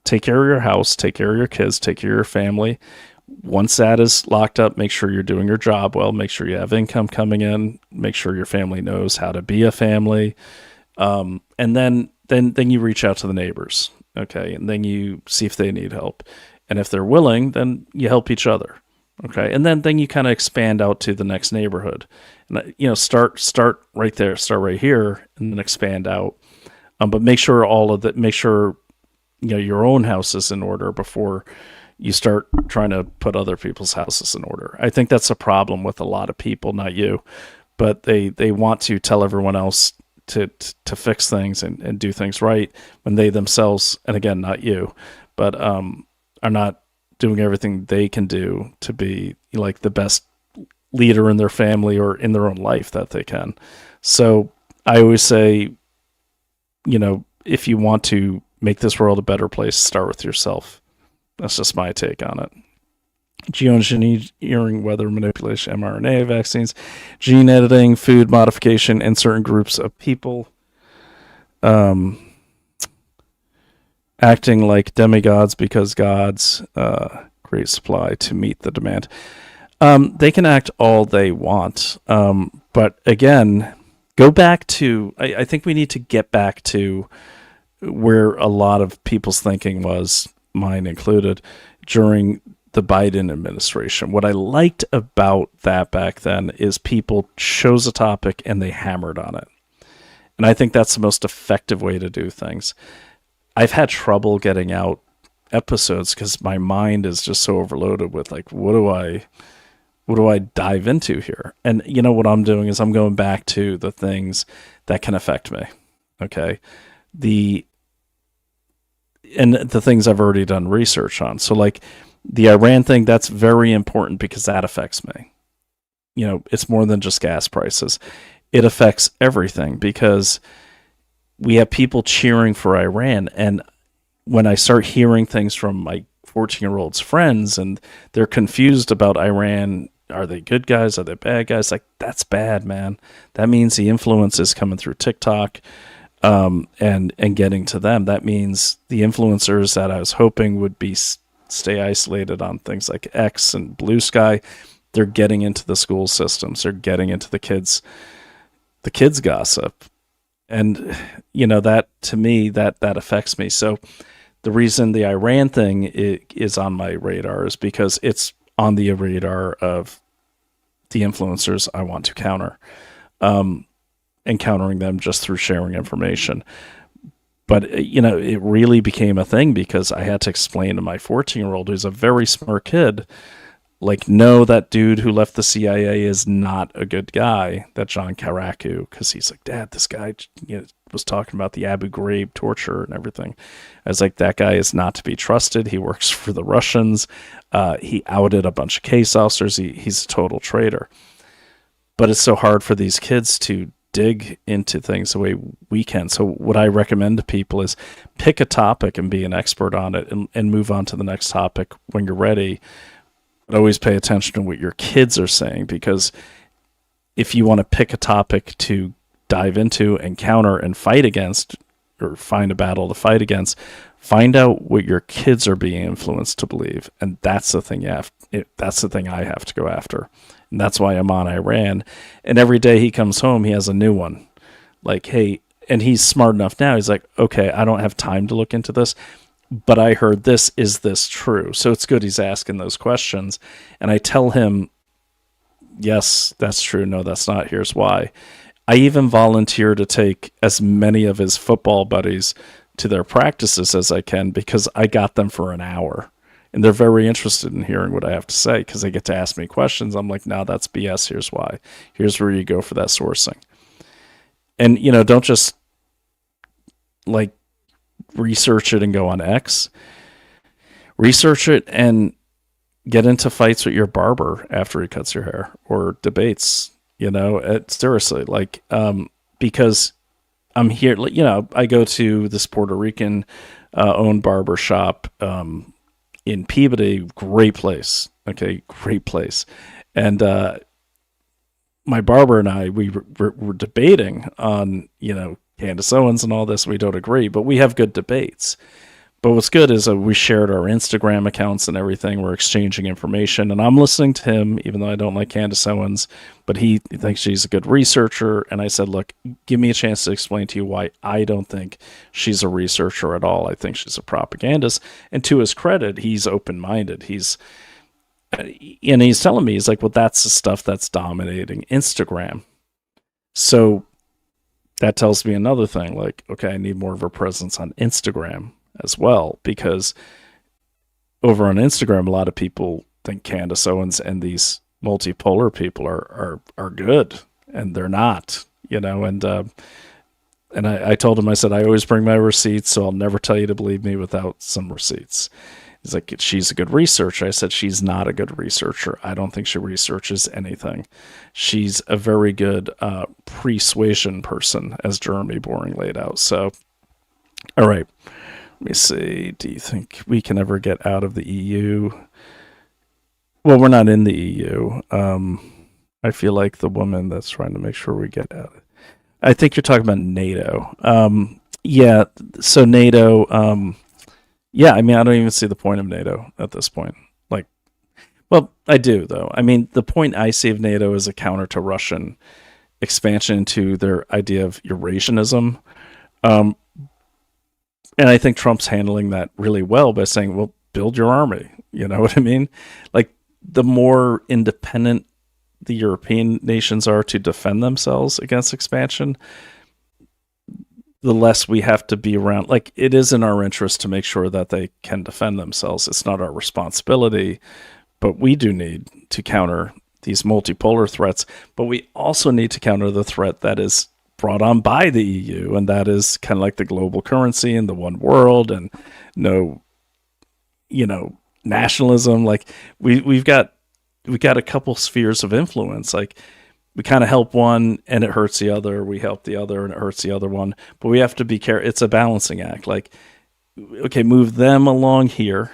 take care of your house, take care of your kids, take care of your family. Once that is locked up, make sure you're doing your job well, make sure you have income coming in, make sure your family knows how to be a family. And then you reach out to the neighbors. Okay. And then you see if they need help. And if they're willing, then you help each other. Okay. And then you kind of expand out to the next neighborhood, and, start right there, start right here, and then expand out. But make sure your own house is in order before you start trying to put other people's houses in order. I think that's a problem with a lot of people, not you, but they want to tell everyone else to fix things and do things right when they themselves, and again, not you, but are not doing everything they can do to be like the best leader in their family or in their own life that they can. So I always say, if you want to make this world a better place, start with yourself. That's just my take on it. Geoengineering, weather manipulation, mRNA vaccines, gene editing, food modification, and certain groups of people acting like demigods because gods create supply to meet the demand. They can act all they want. But again, go back to, I think we need to get back to where a lot of people's thinking was, mine included, during the Biden administration. What I liked about that back then is people chose a topic and they hammered on it. And I think that's the most effective way to do things. I've had trouble getting out episodes because my mind is just so overloaded with like, what do I dive into here? And what I'm doing is I'm going back to the things that can affect me. Okay. The things I've already done research on. So like the Iran thing, that's very important because that affects me. It's more than just gas prices. It affects everything because we have people cheering for Iran. And when I start hearing things from my 14-year-old's friends and they're confused about Iran, are they good guys? Are they bad guys? Like, that's bad, man. That means the influence is coming through TikTok. And getting to them. That means the influencers that I was hoping would stay isolated on things like X and Blue Sky, they're getting into the school systems. They're getting into the kids gossip. And, that to me, that affects me. So the reason the Iran thing is on my radar is because it's on the radar of the influencers I want to counter. Encountering them just through sharing information. But, it really became a thing because I had to explain to my 14-year-old, who's a very smart kid, like, no, that dude who left the CIA is not a good guy, that John Karaku, because he's like, Dad, this guy was talking about the Abu Ghraib torture and everything. I was like, that guy is not to be trusted. He works for the Russians. He outed a bunch of case officers. He's a total traitor. But it's so hard for these kids to dig into things the way we can. So what I recommend to people is pick a topic and be an expert on it and move on to the next topic when you're ready. But always pay attention to what your kids are saying, because if you want to pick a topic to dive into and counter and fight against, or find a battle to fight against, find out what your kids are being influenced to believe. And that's the thing that's the thing I have to go after. And that's why I'm on Iran. And every day he comes home, he has a new one. Like, hey, and he's smart enough now. He's like, okay, I don't have time to look into this, but I heard this. Is this true? So it's good he's asking those questions. And I tell him, yes, that's true. No, that's not. Here's why. I even volunteer to take as many of his football buddies to their practices as I can, because I got them for an hour. And they're very interested in hearing what I have to say because they get to ask me questions. I'm like, no, that's BS. Here's why. Here's where you go for that sourcing. And, don't just like research it and go on X. Research it and get into fights with your barber after he cuts your hair, or debates, seriously, like, because I'm here, I go to this Puerto Rican owned barber shop in Peabody. Great place. Okay, great place. And my barber and I, were debating on, Candace Owens and all this. We don't agree, but we have good debates. But what's good is we shared our Instagram accounts and everything. We're exchanging information, and I'm listening to him, even though I don't like Candace Owens, but he thinks she's a good researcher. And I said, look, give me a chance to explain to you why I don't think she's a researcher at all. I think she's a propagandist. And to his credit, he's open-minded. And he's telling me, he's like, well, that's the stuff that's dominating Instagram. So that tells me another thing, like, okay, I need more of a presence on Instagram as well, because over on Instagram, a lot of people think Candace Owens and these multipolar people are good, and they're not, and I told him, I said, I always bring my receipts, so I'll never tell you to believe me without some receipts. He's like, she's a good researcher. I said, she's not a good researcher. I don't think she researches anything. She's a very good persuasion person, as Jeremy Boring laid out. So, all right. Let me see. Do you think we can ever get out of the EU? Well, we're not in the EU. I feel like the woman that's trying to make sure we get out. I think you're talking about NATO. Yeah. So NATO. Yeah. I mean, I don't even see the point of NATO at this point. Like, well, I do though. I mean, the point I see of NATO is a counter to Russian expansion into their idea of Eurasianism. And I think Trump's handling that really well by saying, well, build your army. You know what I mean? Like, the more independent the European nations are to defend themselves against expansion, the less we have to be around. Like, it is in our interest to make sure that they can defend themselves. It's not our responsibility, but we do need to counter these multipolar threats. But we also need to counter the threat that is brought on by the EU, and that is kind of like the global currency and the one world, and nationalism. Like, we've got a couple spheres of influence. Like, we kind of help one and it hurts the other. We help the other and it hurts the other one. But we have to be careful. It's a balancing act. Like, okay, move them along here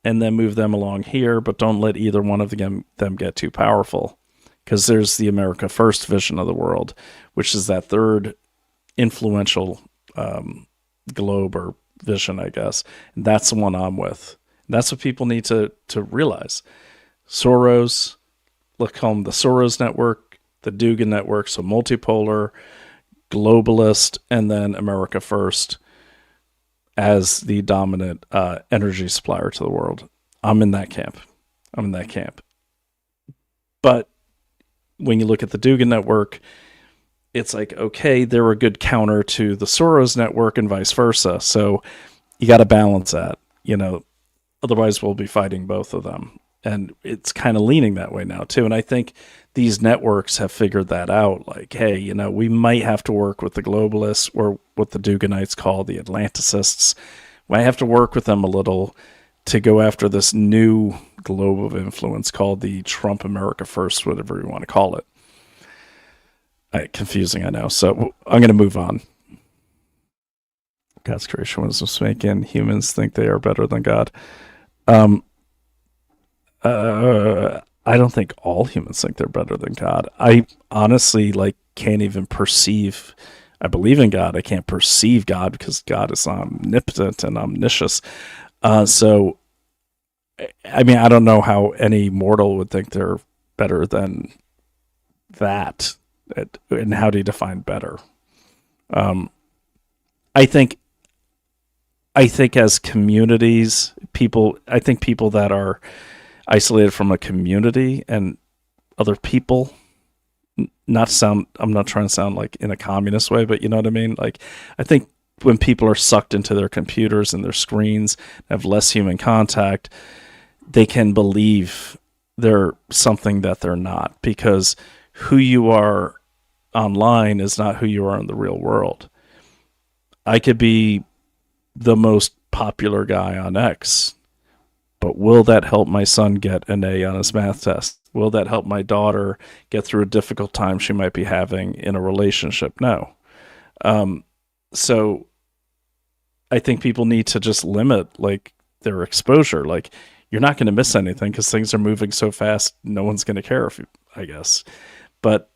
and then move them along here, but don't let either one of them get too powerful. Because there's the America First vision of the world, which is that third influential globe or vision, I guess. And that's the one I'm with. And that's what people need to realize. Soros, let's call them the Soros network, the Dugan network, so multipolar, globalist, and then America First as the dominant energy supplier to the world. I'm in that camp. But when you look at the Dugan network, it's like, okay, they're a good counter to the Soros network and vice versa. So you got to balance that, otherwise we'll be fighting both of them. And it's kind of leaning that way now too. And I think these networks have figured that out. Like, hey, we might have to work with the globalists, or what the Duganites call the Atlanticists. We might have to work with them a little to go after this new globe of influence called the Trump America First, whatever you want to call it. Confusing, I know. So I'm going to move on. God's creation was making humans think they are better than God. I don't think all humans think they're better than God. I honestly can't even perceive. I believe in God. I can't perceive God because God is omnipotent and omniscient. So, I mean, I don't know how any mortal would think they're better than that. And how do you define better? I think as communities, people that are isolated from a community and other people, I'm not trying to sound like in a communist way, but you know what I mean? Like, I think when people are sucked into their computers and their screens, have less human contact, they can believe they're something that they're not, because who you are online is not who you are in the real world. I could be the most popular guy on X, but will that help my son get an A on his math test? Will that help my daughter get through a difficult time she might be having in a relationship? No. So I think people need to just limit like their exposure. Like you're not going to miss anything because things are moving so fast. No one's going to care if you, I guess. But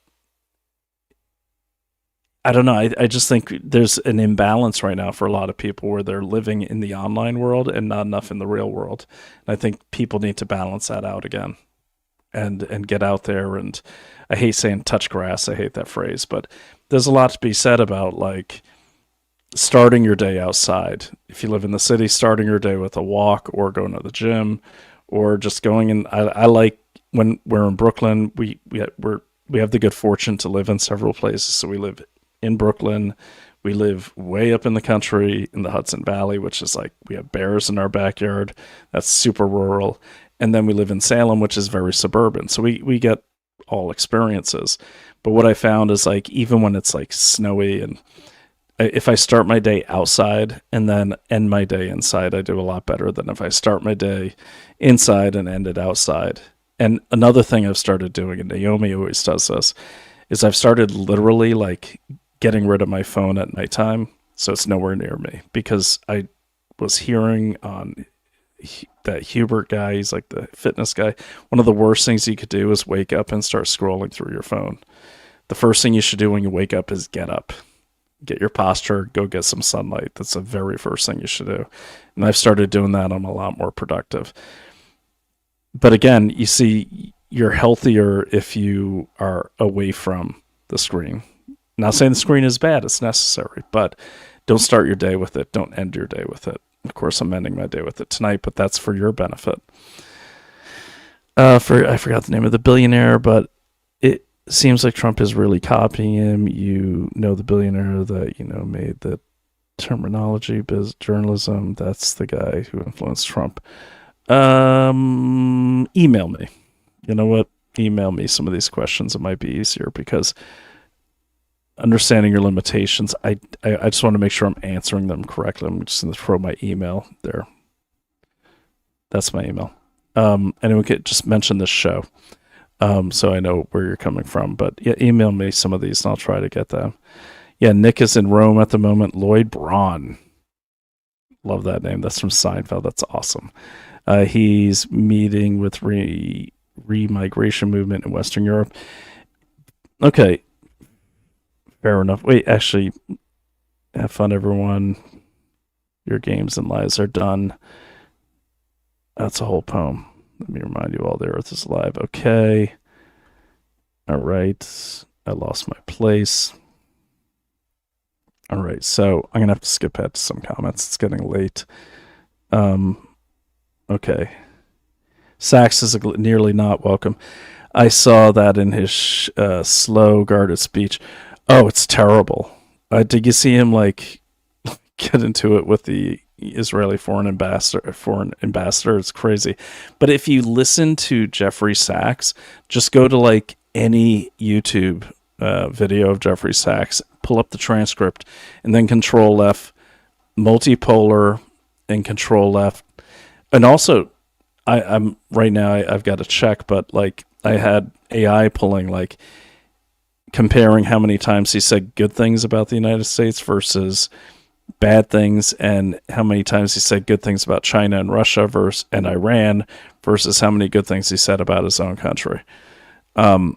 I don't know. I just think there's an imbalance right now for a lot of people where they're living in the online world and not enough in the real world. And I think people need to balance that out again and get out there. And I hate saying touch grass. I hate that phrase, but there's a lot to be said about like starting your day outside. If you live in the city, starting your day with a walk or going to the gym or just going in. I like when we're in Brooklyn, we have the good fortune to live in several places. So we live in Brooklyn. We live way up in the country in the Hudson Valley, which is like we have bears in our backyard. That's super rural. And then we live in Salem, which is very suburban. So we get all experiences. But what I found is like even when it's like snowy and if I start my day outside and then end my day inside, I do a lot better than if I start my day inside and end it outside. And another thing I've started doing, and Naomi always does this, is I've started literally like getting rid of my phone at nighttime so it's nowhere near me because I was hearing on that Hubert guy, he's like the fitness guy, one of the worst things you could do is wake up and start scrolling through your phone. The first thing you should do when you wake up is get up. Get your posture, go get some sunlight. That's the very first thing you should do. And I've started doing that. I'm a lot more productive. But again, you see, you're healthier if you are away from the screen. Not saying the screen is bad, it's necessary, but don't start your day with it. Don't end your day with it. Of course, I'm ending my day with it tonight, but that's for your benefit. I forgot the name of the billionaire, but it seems like Trump is really copying him. You know the billionaire that made the terminology biz journalism. That's the guy who influenced Trump. Email me. You know what? Email me some of these questions. It might be easier because understanding your limitations, I just want to make sure I'm answering them correctly. I'm just going to throw my email there. That's my email. And we could just mention this show. So I know where you're coming from. But yeah, email me some of these and I'll try to get them. Yeah, Nick is in Rome at the moment. Lloyd Braun. Love that name. That's from Seinfeld. That's awesome. He's meeting with re-migration movement in Western Europe. Okay. Fair enough. Wait, actually, have fun, everyone. Your games and lives are done. That's a whole poem. Let me remind you all the earth is alive. Okay. All right. I lost my place. All right. So I'm going to have to skip ahead to some comments. It's getting late. Okay. Sachs is nearly not welcome. I saw that in his slow, guarded speech. Oh, it's terrible. Did you see him like get into it with the Israeli foreign ambassador? It's crazy. But if you listen to Jeffrey Sachs, just go to like any YouTube video of Jeffrey Sachs, pull up the transcript, and then Control F, multipolar, and Control F. And also, I'm right now. I've got to check, but like I had AI pulling like comparing how many times he said good things about the United States versus bad things, and how many times he said good things about China and Russia and Iran versus how many good things he said about his own country. I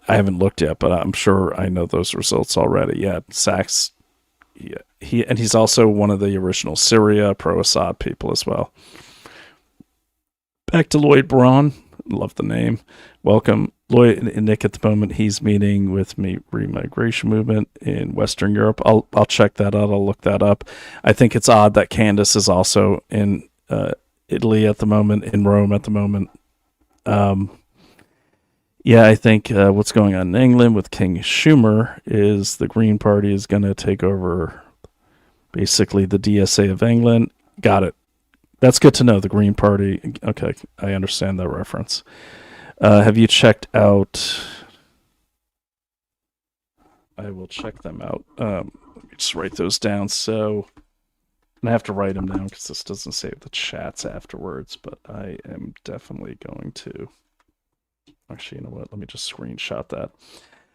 haven't looked yet, but I'm sure I know those results already. Yeah, Sachs. Yeah, he's also one of the original Syria pro-Assad people as well. Back to Lloyd Braun. Love the name. Welcome. Lloyd and Nick at the moment, he's meeting with re-migration movement in Western Europe. I'll check that out. I'll look that up. I think it's odd that Candace is also in Italy at the moment, in Rome at the moment. Yeah, I think what's going on in England with King Schumer is the Green Party is going to take over basically the DSA of England. Got it. That's good to know, the Green Party. Okay, I understand that reference. Have you checked out... I will check them out. Let me just write those down. So, and I have to write them down because this doesn't save the chats afterwards, but I am definitely going to... Actually, you know what? Let me just screenshot that.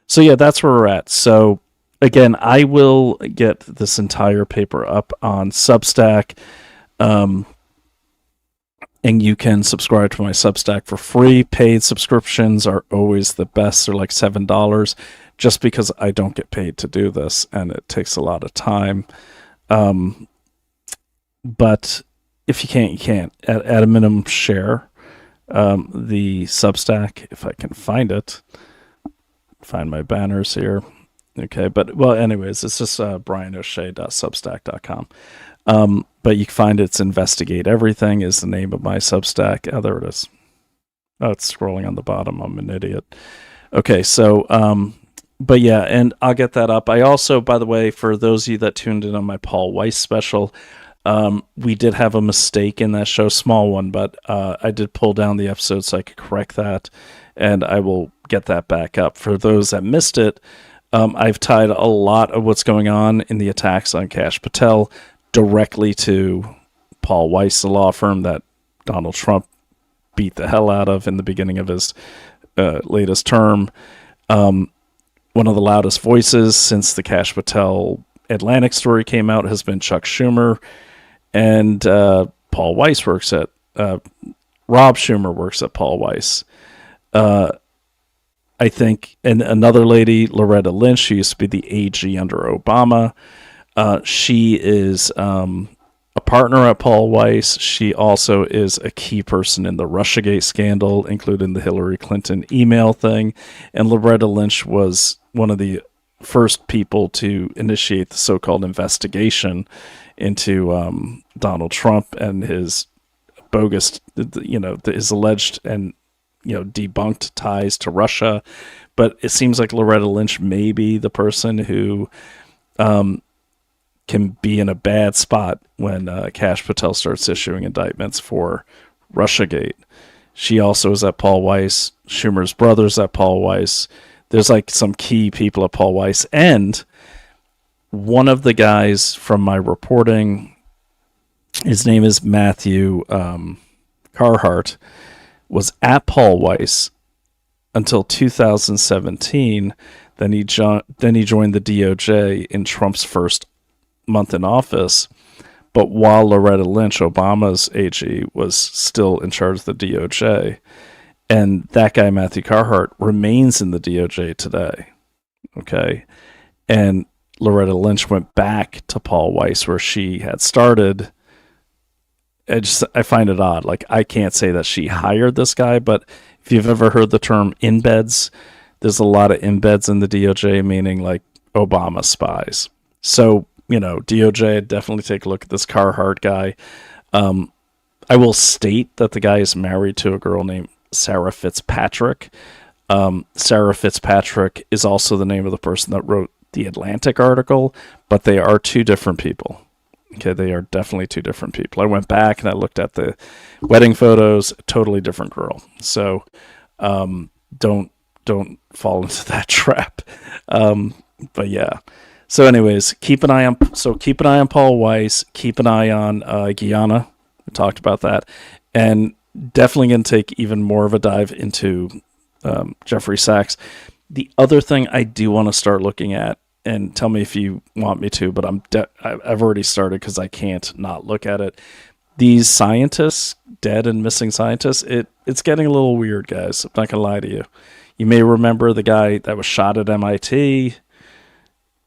So yeah, that's where we're at. So again, I will get this entire paper up on Substack. And you can subscribe to my Substack for free. Paid subscriptions are always the best. They're like $7 just because I don't get paid to do this and it takes a lot of time. But if you can't, you can't. At a minimum, share the Substack if I can find it. Find my banners here. Okay, but well, anyways, it's just brianoshea.substack.com. But you can find it's Investigate Everything is the name of my Substack. Oh, there it is. Oh, it's scrolling on the bottom. I'm an idiot. Okay, so, but yeah, and I'll get that up. I also, by the way, for those of you that tuned in on my Paul Weiss special, we did have a mistake in that show, small one, but I did pull down the episode so I could correct that, and I will get that back up. For those that missed it, I've tied a lot of what's going on in the attacks on Kash Patel directly to Paul Weiss, the law firm that Donald Trump beat the hell out of in the beginning of his latest term. One of the loudest voices since the Kash Patel Atlantic story came out has been Chuck Schumer, and Paul Weiss works at Rob Schumer works at Paul Weiss. I think, and another lady, Loretta Lynch, she used to be the AG under Obama. She is a partner at Paul Weiss. She also is a key person in the Russiagate scandal, including the Hillary Clinton email thing. And Loretta Lynch was one of the first people to initiate the so-called investigation into Donald Trump and his bogus, his alleged and debunked ties to Russia. But it seems like Loretta Lynch may be the person who can be in a bad spot when Kash Patel starts issuing indictments for Russiagate. She also is at Paul Weiss. Schumer's brother's at Paul Weiss. There's like some key people at Paul Weiss. And one of the guys from my reporting, his name is Matthew Carhart, was at Paul Weiss until 2017. Then he joined the DOJ in Trump's first month in office. But while Loretta Lynch, Obama's AG, was still in charge of the DOJ, and that guy Matthew Carhart remains in the DOJ today. Okay, and Loretta Lynch went back to Paul Weiss where she had started. I find it odd. Like, I can't say that she hired this guy, but if you've ever heard the term embeds, there's a lot of embeds in the DOJ, meaning like Obama spies. So, DOJ, definitely take a look at this Carhart guy. I will state that the guy is married to a girl named Sarah Fitzpatrick. Sarah Fitzpatrick is also the name of the person that wrote the Atlantic article, but they are two different people. Okay, they are definitely two different people. I went back and I looked at the wedding photos, totally different girl. So don't fall into that trap. But yeah. So anyways, keep an eye on Paul Weiss, keep an eye on Guyana. We talked about that. And definitely going to take even more of a dive into Jeffrey Sachs. The other thing I do want to start looking at, and tell me if you want me to, but I've already started because I can't not look at it. These scientists, dead and missing scientists, it's getting a little weird, guys. I'm not going to lie to you. You may remember the guy that was shot at MIT,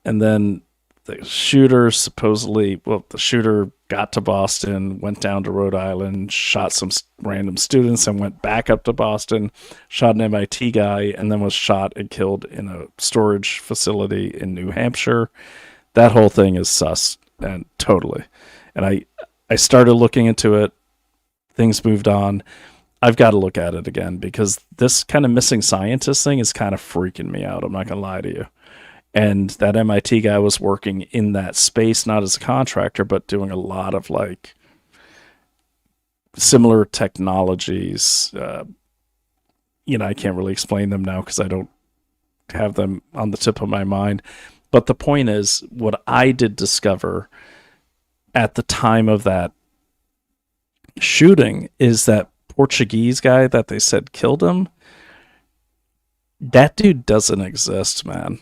and then the shooter the shooter got to Boston, went down to Rhode Island, shot some random students, and went back up to Boston, shot an MIT guy, and then was shot and killed in a storage facility in New Hampshire. That whole thing is sus, and totally. And I started looking into it. Things moved on. I've got to look at it again because this kind of missing scientist thing is kind of freaking me out. I'm not going to lie to you. And that MIT guy was working in that space, not as a contractor, but doing a lot of like similar technologies. I can't really explain them now because I don't have them on the tip of my mind. But the point is, what I did discover at the time of that shooting is that Portuguese guy that they said killed him. That dude doesn't exist, man.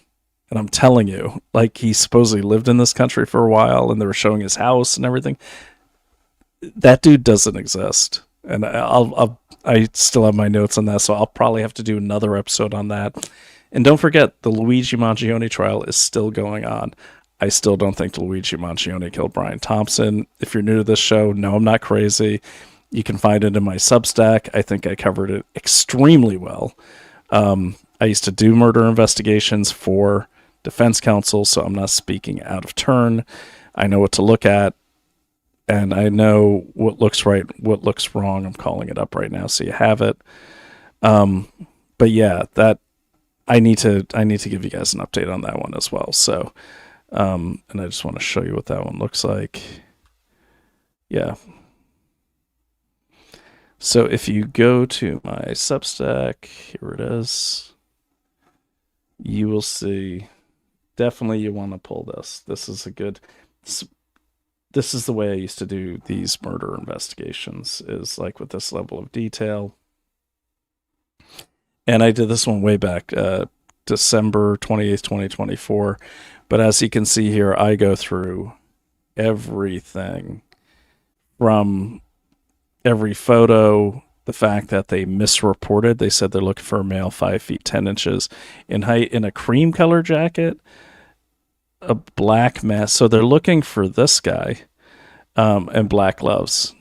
And I'm telling you, like, he supposedly lived in this country for a while, and they were showing his house and everything. That dude doesn't exist. And I still have my notes on that, so I'll probably have to do another episode on that. And don't forget, the Luigi Mangione trial is still going on. I still don't think Luigi Mangione killed Brian Thompson. If you're new to this show, no, I'm not crazy. You can find it in my Substack. I think I covered it extremely well. I used to do murder investigations for defense counsel, so I'm not speaking out of turn. I know what to look at, and I know what looks right, what looks wrong. I'm calling it up right now, so you have it. But yeah, that I need to give you guys an update on that one as well. So, and I just want to show you what that one looks like. Yeah. So if you go to my Substack, here it is, you will see, definitely you want to pull this. This is a good, this is the way I used to do these murder investigations, is like with this level of detail. And I did this one way back, December 28th, 2024. But as you can see here, I go through everything from every photo, the fact that they misreported. They said they're looking for a male 5 feet 10 inches in height, in a cream color jacket, a black mask. So they're looking for this guy, and black gloves.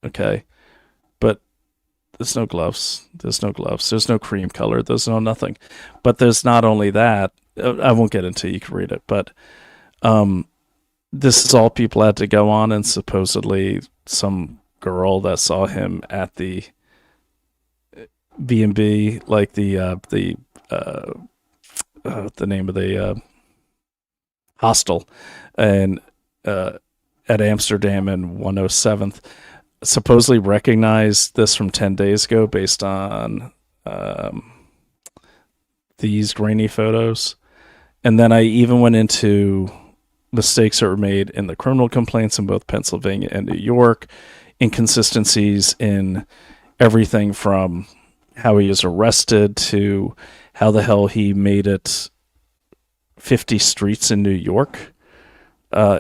Okay. But there's no gloves. There's no gloves. There's no cream color. There's no nothing. But there's not only that. I won't get into it. You can read it. But this is all people had to go on, and supposedly some girl that saw him at the B&B, like the name of the hostel, and at Amsterdam and 107th, supposedly recognized this from 10 days ago based on these grainy photos. And then I even went into mistakes that were made in the criminal complaints in both Pennsylvania and New York, inconsistencies in everything from how he was arrested to how the hell he made it 50 streets in New York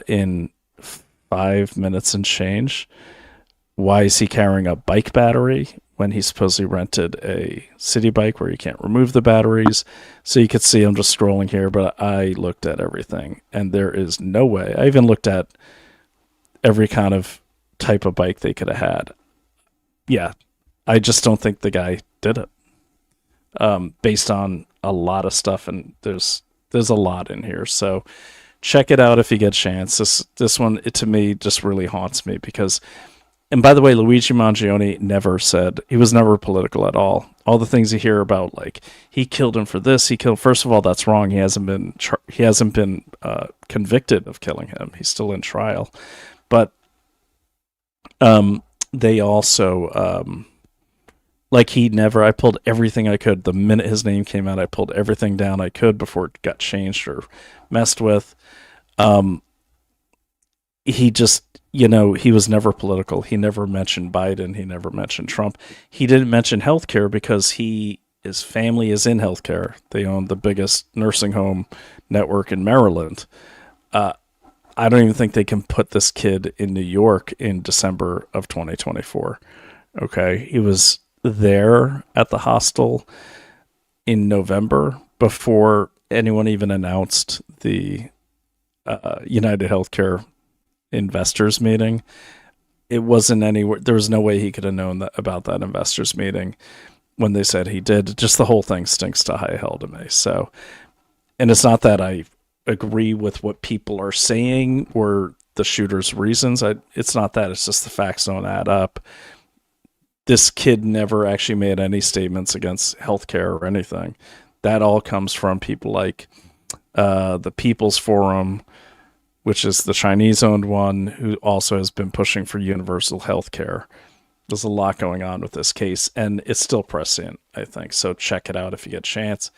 in 5 minutes and change. Why is he carrying a bike battery when he supposedly rented a city bike where you can't remove the batteries? So you could see I'm just scrolling here, but I looked at everything, and there is no way. I even looked at every kind of type of bike they could have had. Yeah, I just don't think the guy did it, based on a lot of stuff, and there's a lot in here. So check it out if you get a chance. This one, it, to me, just really haunts me because. And by the way, Luigi Mangione never said, he was never political at all. All the things you hear about, like, he killed him for this, first of all, that's wrong. He hasn't been convicted of killing him. He's still in trial. But they also, like, I pulled everything I could. The minute his name came out, I pulled everything down I could before it got changed or messed with. He just, he was never political. He never mentioned Biden. He never mentioned Trump. He didn't mention healthcare because his family is in healthcare. They own the biggest nursing home network in Maryland. I don't even think they can put this kid in New York in December of 2024. Okay. He was there at the hostel in November before anyone even announced the United Healthcare investors meeting. It wasn't anywhere. There was no way he could have known about that investors meeting when they said he did. Just the whole thing stinks to high hell to me. So, and it's not that I agree with what people are saying or the shooter's reasons. It's not that. It's just the facts don't add up. This kid never actually made any statements against healthcare or anything. That all comes from people like the People's Forum, which is the Chinese-owned one, who also has been pushing for universal health care. There's a lot going on with this case, and it's still prescient, I think. So check it out if you get a chance.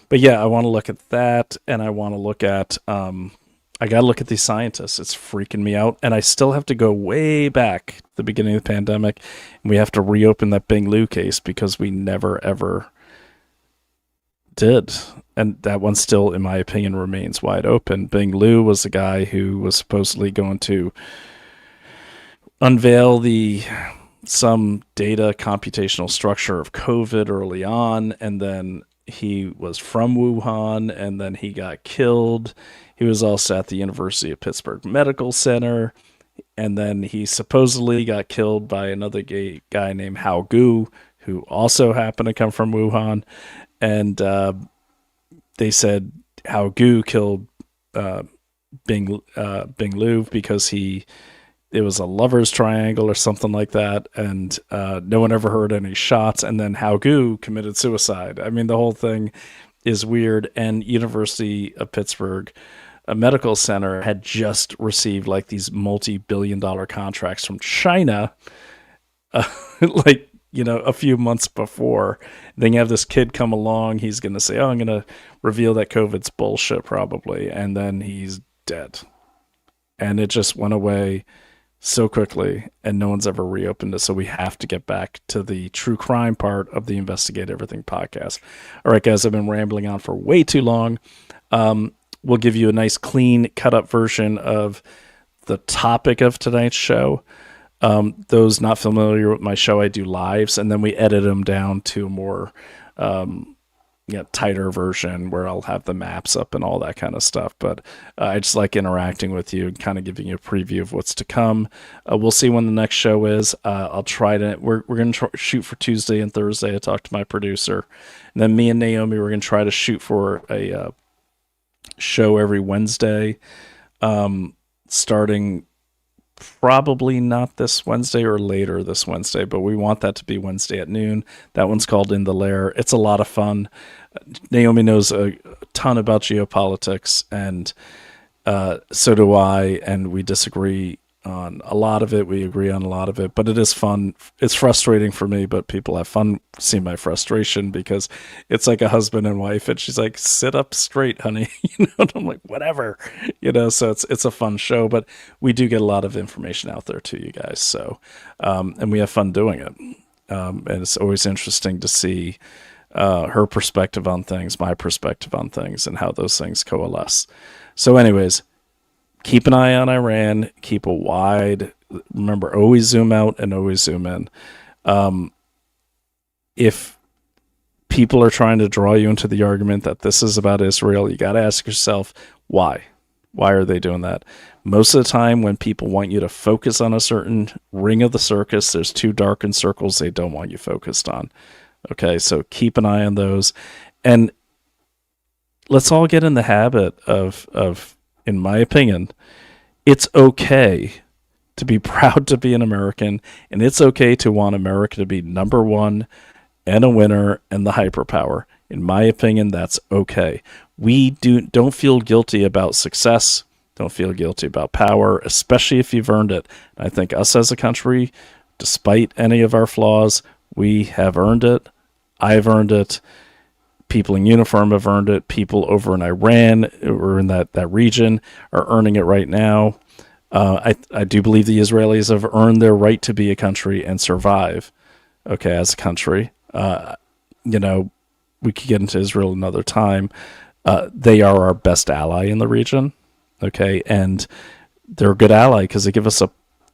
But yeah, I want to look at that, and I want to look at, I got to look at these scientists. It's freaking me out, and I still have to go way back, the beginning of the pandemic, and we have to reopen that Bing Liu case because we never, ever did. And that one still, in my opinion, remains wide open. Bing Liu was the guy who was supposedly going to unveil some data computational structure of COVID early on, and then he was from Wuhan, and then he got killed. He was also at the University of Pittsburgh Medical Center, and then he supposedly got killed by another guy named Hao Gu, who also happened to come from Wuhan. And they said Hao Gu killed Bing Liu because it was a lover's triangle or something like that, and no one ever heard any shots. And then Hao Gu committed suicide. I mean, the whole thing is weird. And University of Pittsburgh, a medical center, had just received like these multi-billion-dollar contracts from China, like, a few months before. Then you have this kid come along. He's going to say, "Oh, I'm going to reveal that COVID's bullshit, probably," and then he's dead. And it just went away so quickly, and no one's ever reopened it. So we have to get back to the true crime part of the Investigate Everything podcast. All right, guys, I've been rambling on for way too long. We'll give you a nice, clean, cut-up version of the topic of tonight's show. Those not familiar with my show, I do lives, and then we edit them down to a more tighter version where I'll have the maps up and all that kind of stuff. But I just like interacting with you and kind of giving you a preview of what's to come. We'll see when the next show is. I'll try to. We're going to shoot for Tuesday and Thursday. I talked to my producer, and then me and Naomi, we're going to try to shoot for a show every Wednesday, starting probably not this Wednesday or later this Wednesday, but we want that to be Wednesday at noon. That one's called In the Lair. It's a lot of fun. Naomi knows a ton about geopolitics, and so do I, and we disagree on a lot of it. We agree on a lot of it, but it is fun. It's frustrating for me, but people have fun seeing my frustration because it's like a husband and wife, and she's like, "Sit up straight, honey." And I'm like, whatever, so it's a fun show, but we do get a lot of information out there to you guys. So, and we have fun doing it. And it's always interesting to see her perspective on things, my perspective on things, and how those things coalesce. So anyways, keep an eye on Iran. Keep a wide. Remember, always zoom out and always zoom in. If people are trying to draw you into the argument that this is about Israel, you got to ask yourself, why? Why are they doing that? Most of the time when people want you to focus on a certain ring of the circus, there's two darkened circles they don't want you focused on. Okay, so keep an eye on those. And let's all get in the habit of in my opinion, it's okay to be proud to be an American, and it's okay to want America to be number one and a winner and the hyperpower. In my opinion, that's okay. We don't feel guilty about success. Don't feel guilty about power, especially if you've earned it. And I think us as a country, despite any of our flaws, we have earned it. I've earned it. People in uniform have earned it. People over in Iran or in that region are earning it right now. I do believe the Israelis have earned their right to be a country and survive, okay, as a country. We could get into Israel another time. They are our best ally in the region, okay, and they're a good ally because they give us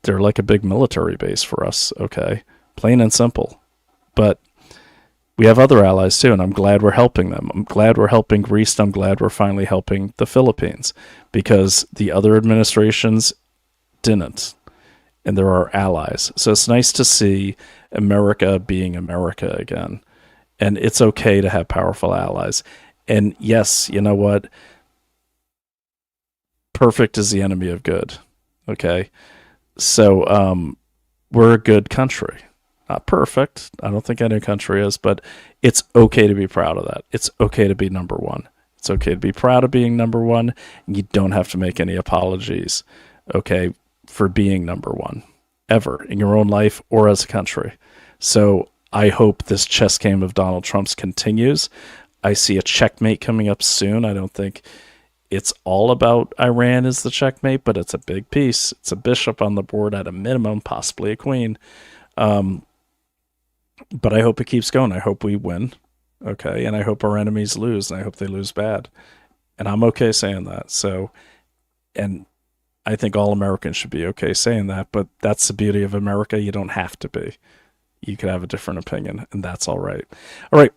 they're like a big military base for us, okay, plain and simple. But we have other allies too, and I'm glad we're helping them. I'm glad we're helping Greece. I'm glad we're finally helping the Philippines because the other administrations didn't, and they're our allies. So it's nice to see America being America again, and it's okay to have powerful allies. And yes, you know what? Perfect is the enemy of good, okay? So we're a good country. Not perfect. I don't think any country is, but it's okay to be proud of that. It's okay to be number one. It's okay to be proud of being number one. You don't have to make any apologies, okay, for being number one, ever, in your own life or as a country. So I hope this chess game of Donald Trump's continues. I see a checkmate coming up soon. I don't think it's all about Iran as the checkmate, but it's a big piece. It's a bishop on the board at a minimum, possibly a queen. But I hope it keeps going. I hope we win. Okay. And I hope our enemies lose, and I hope they lose bad. And I'm okay saying that. So, and I think all Americans should be okay saying that, but that's the beauty of America. You don't have to be. You could have a different opinion, and that's all right. All right.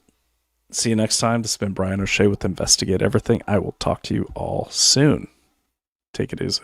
See you next time. This has been Brian O'Shea with Investigate Everything. I will talk to you all soon. Take it easy.